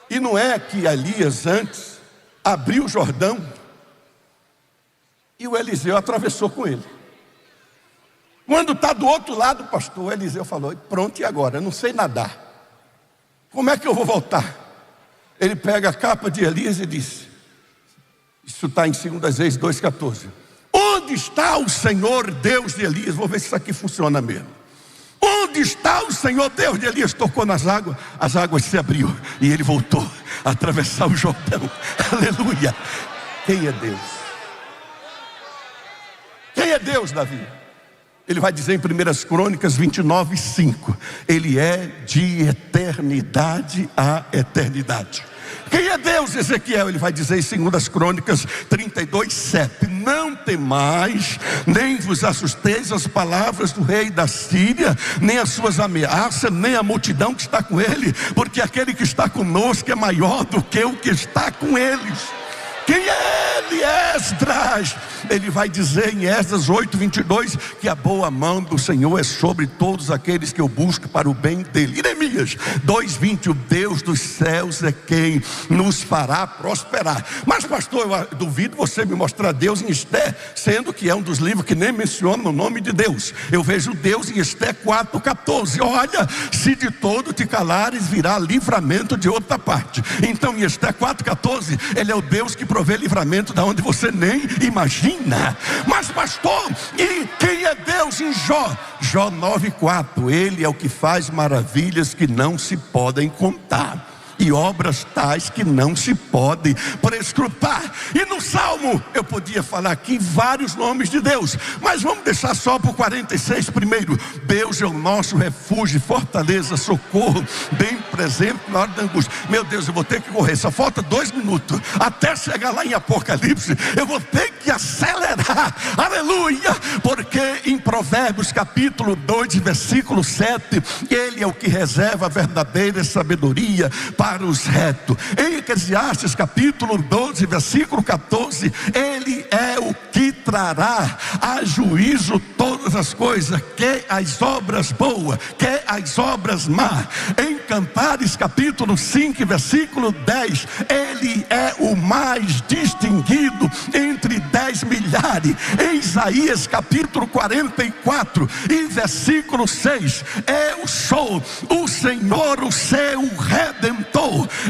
E não é que Elias antes abriu o Jordão e o Eliseu atravessou com ele. Quando está do outro lado, pastor, o Eliseu falou: pronto, e agora? Eu não sei nadar. Como é que eu vou voltar? Ele pega a capa de Elias e diz, isso está em 2 Reis 2:14. Onde está o Senhor Deus de Elias? Vou ver se isso aqui funciona mesmo. Onde está o Senhor Deus de Elias? Tocou nas águas, as águas se abriu e ele voltou a atravessar o Jordão. Aleluia. Quem é Deus? Quem é Deus, Davi? Ele vai dizer em 1 Crônicas 29:5. Ele é de eternidade a eternidade. Quem é Deus, Ezequiel? Ele vai dizer em 2 Crônicas 32:7. Não temais, nem vos assusteis as palavras do rei da Síria, nem as suas ameaças, nem a multidão que está com ele, porque aquele que está conosco é maior do que o que está com eles. Quem é ele? Esdras. Ele vai dizer em Esdras 8:22 que a boa mão do Senhor é sobre todos aqueles que eu busco para o bem dele. Jeremias 2:20, o Deus dos céus é quem nos fará prosperar. Mas pastor, eu duvido você me mostrar Deus em Esté, sendo que é um dos livros que nem menciona o nome de Deus. Eu vejo Deus em Esté 4:14. Olha, se de todo te calares, virá livramento de outra parte. Então em Esté 4:14, ele é o Deus que provê livramento da onde você nem imagina. Mas pastor, e quem é Deus em Jó? Jó 9:4, ele é o que faz maravilhas que não se podem contar e obras tais que não se podem prescrutar. E no Salmo, eu podia falar aqui vários nomes de Deus, mas vamos deixar só para o 46 primeiro. Deus é o nosso refúgio, fortaleza, socorro, bem presente na hora da angústia. Meu Deus, eu vou ter que correr, só falta 2 minutos até chegar lá em Apocalipse. Eu vou ter que acelerar, aleluia, porque em Provérbios capítulo 2, versículo 7, ele é o que reserva a verdadeira sabedoria para os retos. Em Eclesiastes capítulo 12, versículo 14, ele é o que trará a juízo todas as coisas, que as obras boas, que as obras más. Em Cantares capítulo 5, versículo 10, ele é o mais distinguido entre 10 milhares. Em Isaías capítulo 44 e versículo 6, eu sou o Senhor, o seu Redentor,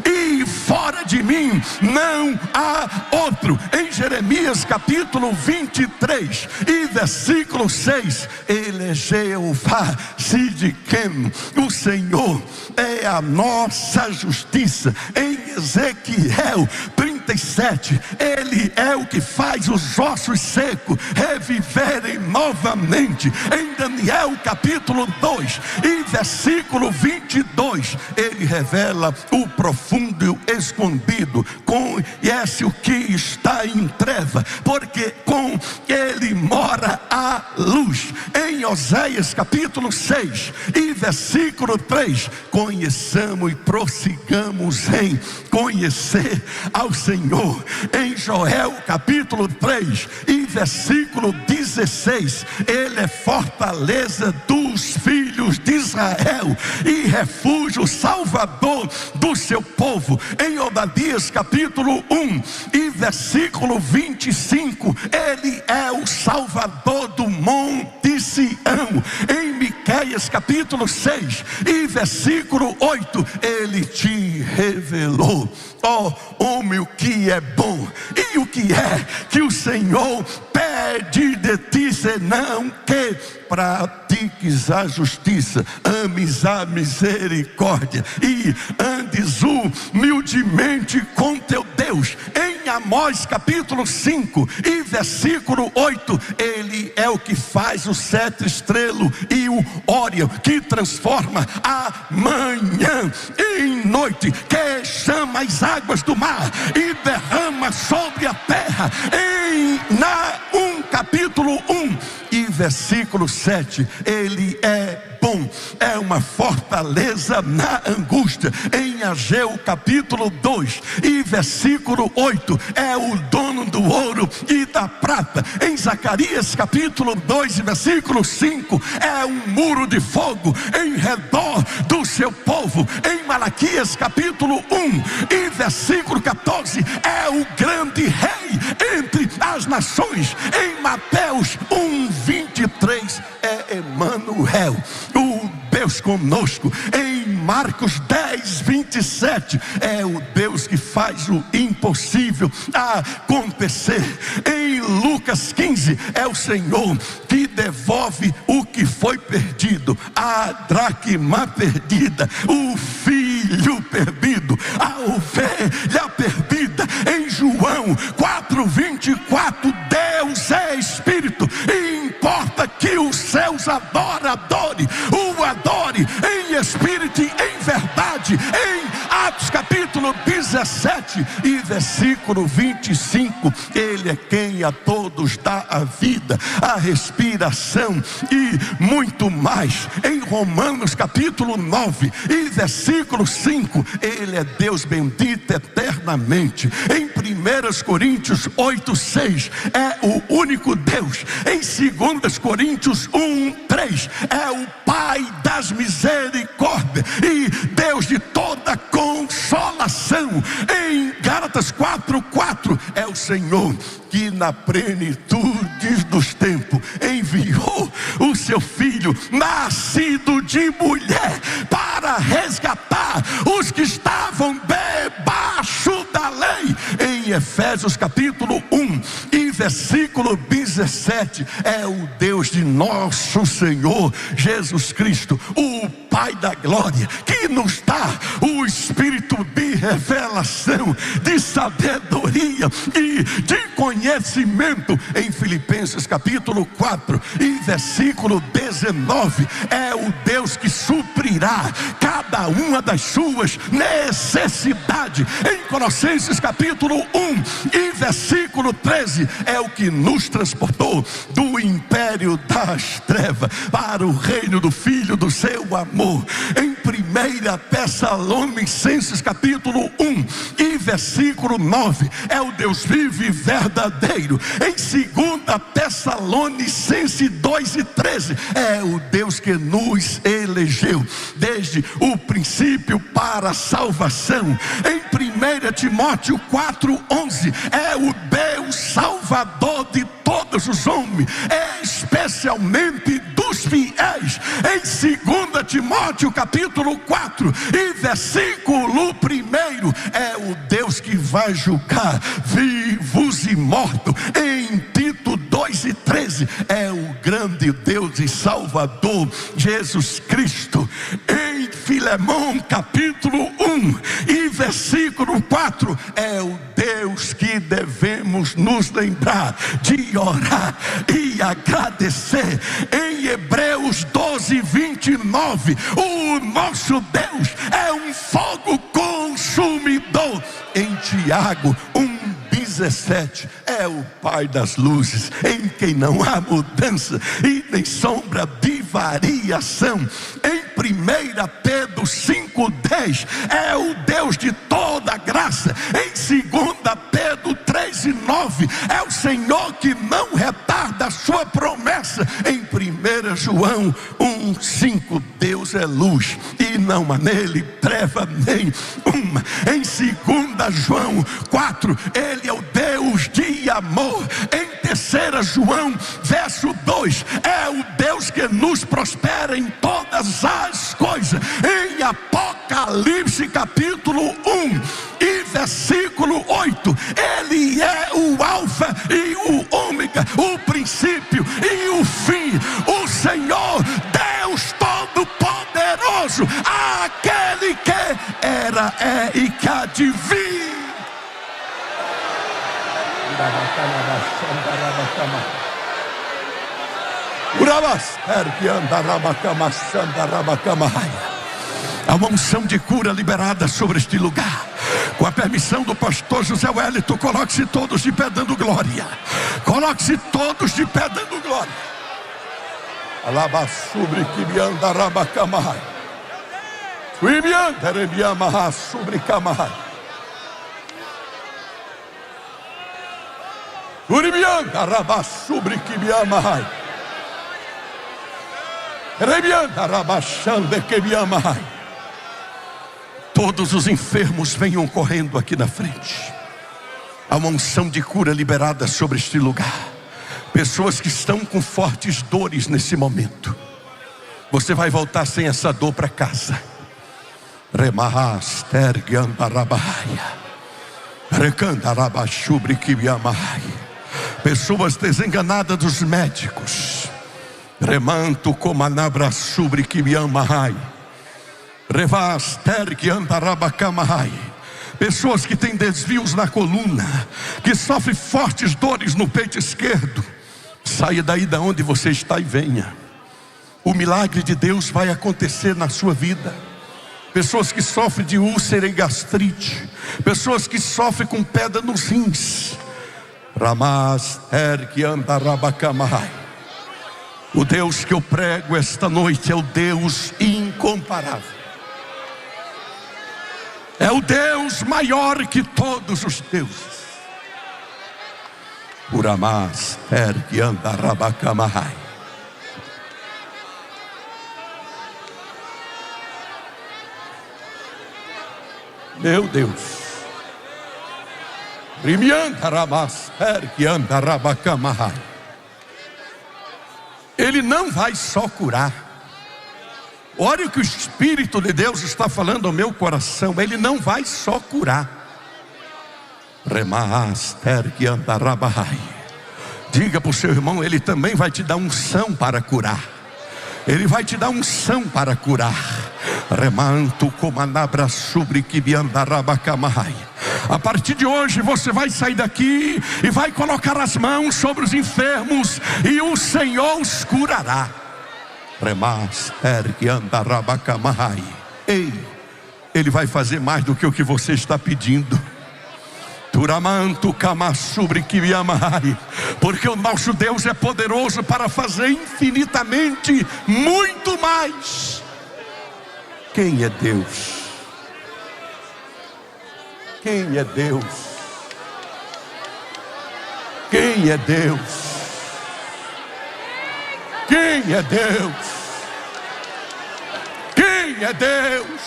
e fora de mim não há outro. Em Jeremias capítulo 23 e versículo 6, ele é Jeová Sidquem, o Senhor é a nossa justiça. Em Ezequiel 37, ele é o que faz os ossos secos reviverem novamente. Em Daniel capítulo 2 e versículo 22, ele revela o profundo escondido, conhece o que está em treva, porque com ele mora a luz. Em Oséias capítulo 6 e versículo 3, conheçamos e prossigamos em conhecer ao Senhor. Em Joel capítulo 3 e versículo 16, ele é fortaleza dos filhos de Israel e refúgio, salvador do seu povo. Em Obadias capítulo 1 e versículo 25, ele é o salvador do monte Sião. Em Miqueias capítulo 6 e versículo 8, ele te revelou, ó homem, o que é bom e o que é que o Senhor pede de ti, senão que pratiques a justiça, ames a misericórdia e andes humildemente com teu Deus. Em Amós capítulo 5 e versículo 8, Ele é o que faz o sete estrelo e o Órion, que transforma a manhã em noite, que chama as águas do mar e derrama sobre a terra. Em Naum capítulo 1 e versículo 7, Ele é bom, é uma fortaleza na angústia. Em Ageu capítulo 2 e versículo 8, é o dono do ouro e da prata. Em Zacarias capítulo 2 e versículo 5, é um muro de fogo em redor do seu povo. Em Malaquias capítulo 1 e versículo 14, é o grande rei entre as nações. Em Mateus 1:23, é Emanuel, o Deus conosco. Em Marcos 10:27, é o Deus que faz o impossível acontecer. Em Lucas 15, é o Senhor que devolve o que foi perdido, a dracma perdida, o filho perdido, a ovelha perdida. Em João 4:24, Deus é Espírito e importa que os seus adore, o adore em espírito e em verdade. Em Atos capítulo 17 e versículo 25, Ele é quem a todos dá a vida, a respiração e muito mais. Em Romanos capítulo 9 e versículo 5, Ele é Deus bendito eternamente. Em 1 Coríntios 8:6, é o único Deus. Em 2 Coríntios 1:3, é o Pai das misericórdias e Deus de toda consolação. Em Gálatas 4:4, é o Senhor que na plenitude dos tempos enviou o seu filho, nascido de mulher, para resgatar os que estavam debaixo da lei. Em Efésios capítulo 1 e versículo 17, é o Deus de nosso Senhor Jesus Cristo, o Pai da glória, que nos dá o espírito de revelação, de sabedoria e de conhecimento. Em Filipenses capítulo 4 e versículo 19, é o Deus que suprirá cada uma das suas necessidades. Em Colossenses capítulo 1 e versículo 13, é o que nos transportou do império das trevas para o reino do Filho do seu amor. Em 1 Tessalonicenses capítulo 1 e versículo 9, é o Deus vivo e verdadeiro. Em 2 Tessalonicenses 2 e 13, é o Deus que nos elegeu desde o princípio para a salvação. Em 1 Timóteo 4:11, é o Deus salvador de todos os homens, especialmente dos fiéis. Em 2 Timóteo capítulo 4 e versículo 1, é o Deus que vai julgar vivos e mortos. Em Tito 2:13, é o grande Deus e Salvador Jesus Cristo. Em Filemão capítulo 1 e versículo 4, é o Deus que devemos nos lembrar de orar e agradecer. Em Hebreus 12:29, o nosso Deus é um fogo consumidor. Em Tiago 1:17, é o Pai das luzes, em quem não há mudança e nem sombra de variação. Em 1 Pedro 5:10, é o Deus de toda graça. Em 2 Pedro 3:9, é o Senhor que não retarda a sua promessa. Em 1 João 1:5, Deus é luz e não há nele treva nenhuma. Em 2 João 4, Ele é o Deus de amor. Em 3 João verso 2, é o Deus que nos prospera em todas as coisas. Em Apocalipse capítulo 1 e versículo 8, Ele é o alfa e o ômega, o princípio e o fim, o Senhor Deus Todo-Poderoso, aquele que era, é e que há de vir. Há uma unção de cura liberada sobre este lugar. Com a permissão do pastor José Wellington, coloque-se todos de pé dando glória. Coloque-se todos de pé dando glória. Alabaçubre que me anda rabacamai. Uimianda rebiamaha sobre camai. Uribianda rabaçubre que me amai. Rebianda rabachande que me amai. Todos os enfermos venham correndo aqui na frente. Há uma unção de cura liberada sobre este lugar. Pessoas que estão com fortes dores nesse momento. Você vai voltar sem essa dor para casa. Remahas tergiandarabahaya. Recandarabashubre kibiamai. Pessoas desenganadas dos médicos. Remanto comanabra sobre kibiamai. Revas tergiandarabacamai. Pessoas que têm desvios na coluna, que sofrem fortes dores no peito esquerdo. Saia daí da onde você está e venha. O milagre de Deus vai acontecer na sua vida. Pessoas que sofrem de úlcera e gastrite. Pessoas que sofrem com pedra nos rins. Ramas tergiandarabacamai. O Deus que eu prego esta noite é o Deus incomparável. É o Deus maior que todos os deuses. Uramas tergiandarabacamai. Meu Deus. Rimiandaramas tergiandarabacamai. Ele não vai só curar. Olha o que o Espírito de Deus está falando ao meu coração. Ele não vai só curar. Remas tergiandarabahai. Diga para o seu irmão, ele também vai te dar unção para curar. Ele vai te dar unção para curar. Remanto comanabra sobre kibiandarabacamai. A partir de hoje você vai sair daqui e vai colocar as mãos sobre os enfermos e o Senhor os curará. Remas tergiandarabacamai. Ei, Ele vai fazer mais do que o que você está pedindo. Turamanto kamassubri kibiamai. Porque o nosso Deus é poderoso para fazer infinitamente muito mais. Quem é Deus? Quem é Deus? Quem é Deus? Quem é Deus? Quem é Deus?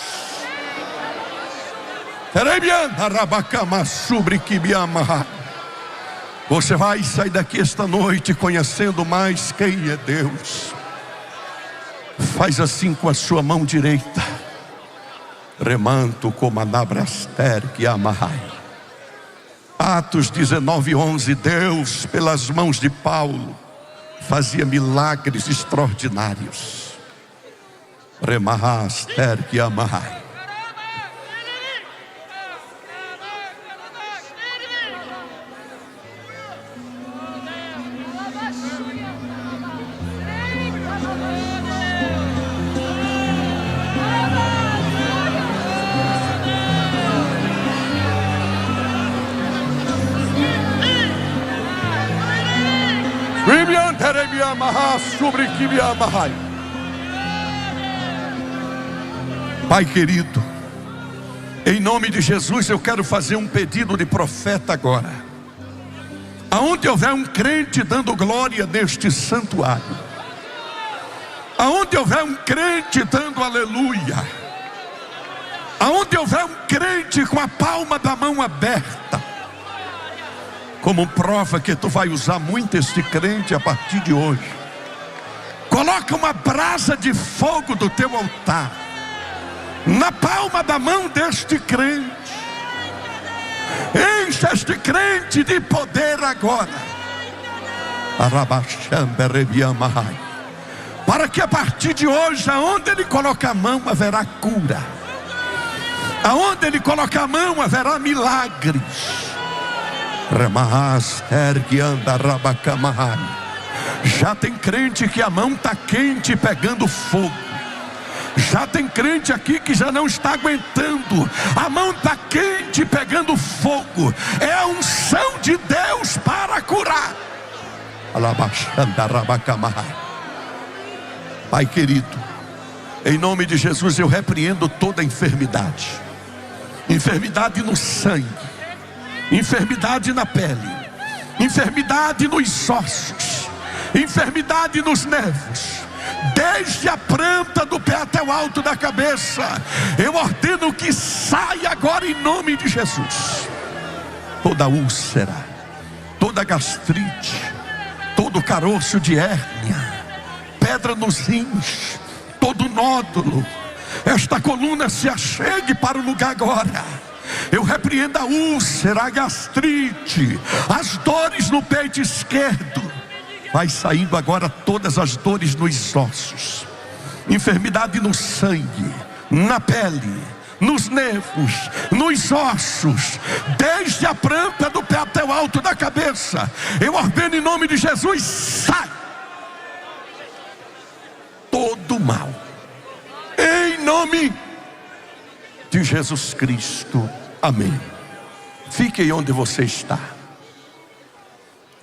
Você vai sair daqui esta noite conhecendo mais quem é Deus. Faz assim com a sua mão direita. Remanto comanabraster que amarrai. Atos 19:11. Deus, pelas mãos de Paulo, fazia milagres extraordinários. Remarraster que amarrai. Pai querido, em nome de Jesus eu quero fazer um pedido de profeta agora. Aonde houver um crente dando glória neste santuário, aonde houver um crente dando aleluia, aonde houver um crente com a palma da mão aberta, como prova que tu vai usar muito este crente a partir de hoje, coloca uma brasa de fogo do teu altar na palma da mão deste crente. Enche este crente de poder agora, para que a partir de hoje, aonde ele coloca a mão, haverá cura. Aonde ele coloca a mão, haverá milagres. Já tem crente que a mão está quente pegando fogo. Já tem crente aqui que já não está aguentando. A mão está quente pegando fogo. É a unção de Deus para curar. Pai querido, em nome de Jesus eu repreendo toda enfermidade. Enfermidade no sangue, enfermidade na pele, enfermidade nos ossos, enfermidade nos nervos, desde a planta do pé até o alto da cabeça. Eu ordeno que saia agora em nome de Jesus. Toda úlcera, toda gastrite, todo caroço de hérnia, pedra nos rins, todo nódulo, esta coluna se achegue para o lugar agora. Eu repreendo a úlcera, a gastrite, as dores no peito esquerdo. Vai saindo agora todas as dores nos ossos, enfermidade no sangue, na pele, nos nervos, nos ossos, desde a planta do pé até o alto da cabeça. Eu ordeno em nome de Jesus, sai todo mal, em nome de Jesus Cristo, amém. Fique aí onde você está.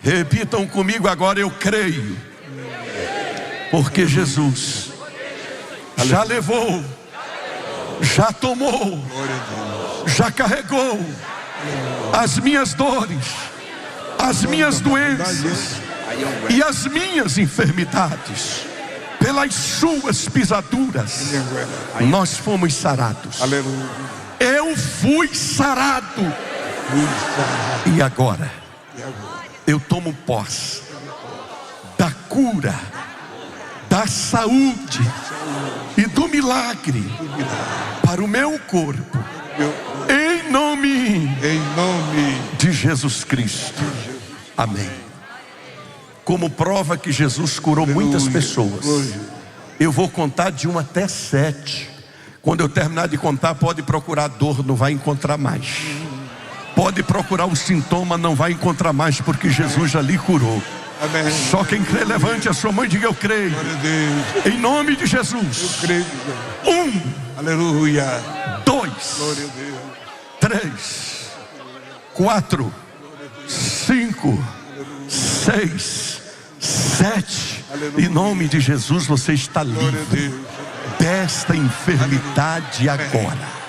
Repitam comigo agora: eu creio, porque Jesus já levou, já tomou, já carregou as minhas dores, as minhas doenças e as minhas enfermidades. Pelas suas pisaduras nós fomos sarados. Eu fui sarado. E agora eu tomo posse da cura, da saúde e do milagre para o meu corpo, em nome de Jesus Cristo, amém. Como prova que Jesus curou muitas pessoas, eu vou contar de 1 até 7. Quando eu terminar de contar, pode procurar dor, não vai encontrar mais. Pode procurar o sintoma, não vai encontrar mais, porque Jesus já lhe curou. Amém. Só quem crê, levante a sua mão e diga: eu creio. Em nome de Jesus. 1, aleluia. 2, 3, 4, 5, 6, 7. Em nome de Jesus, você está livre desta enfermidade agora.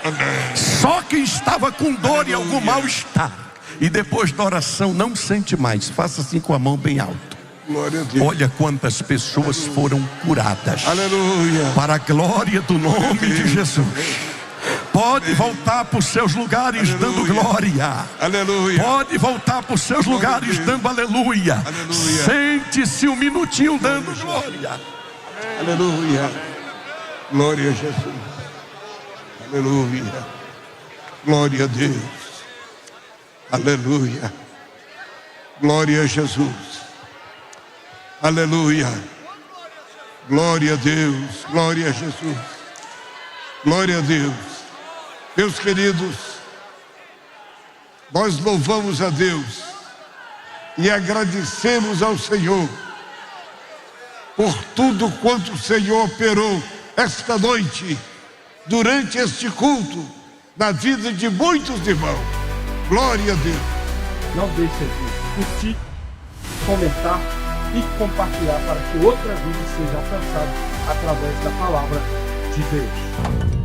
Só quem estava com dor e algum mal-estar, e depois da oração não sente mais, faça assim com a mão bem alto. Olha quantas pessoas foram curadas. Aleluia. Para a glória do nome de Jesus. Pode voltar para os seus lugares, aleluia, dando glória. Aleluia. Pode voltar para os seus lugares dando aleluia. Aleluia. Sente-se um minutinho dando glória. Aleluia. Glória a Jesus. Aleluia. Glória a Deus. Aleluia. Glória a Jesus. Aleluia. Glória a Deus. Glória a Jesus. Glória a Deus. Meus queridos, nós louvamos a Deus e agradecemos ao Senhor por tudo quanto o Senhor operou esta noite, durante este culto, na vida de muitos irmãos. Glória a Deus. Não deixe de curtir, comentar e compartilhar para que outra vida seja alcançada através da palavra de Deus.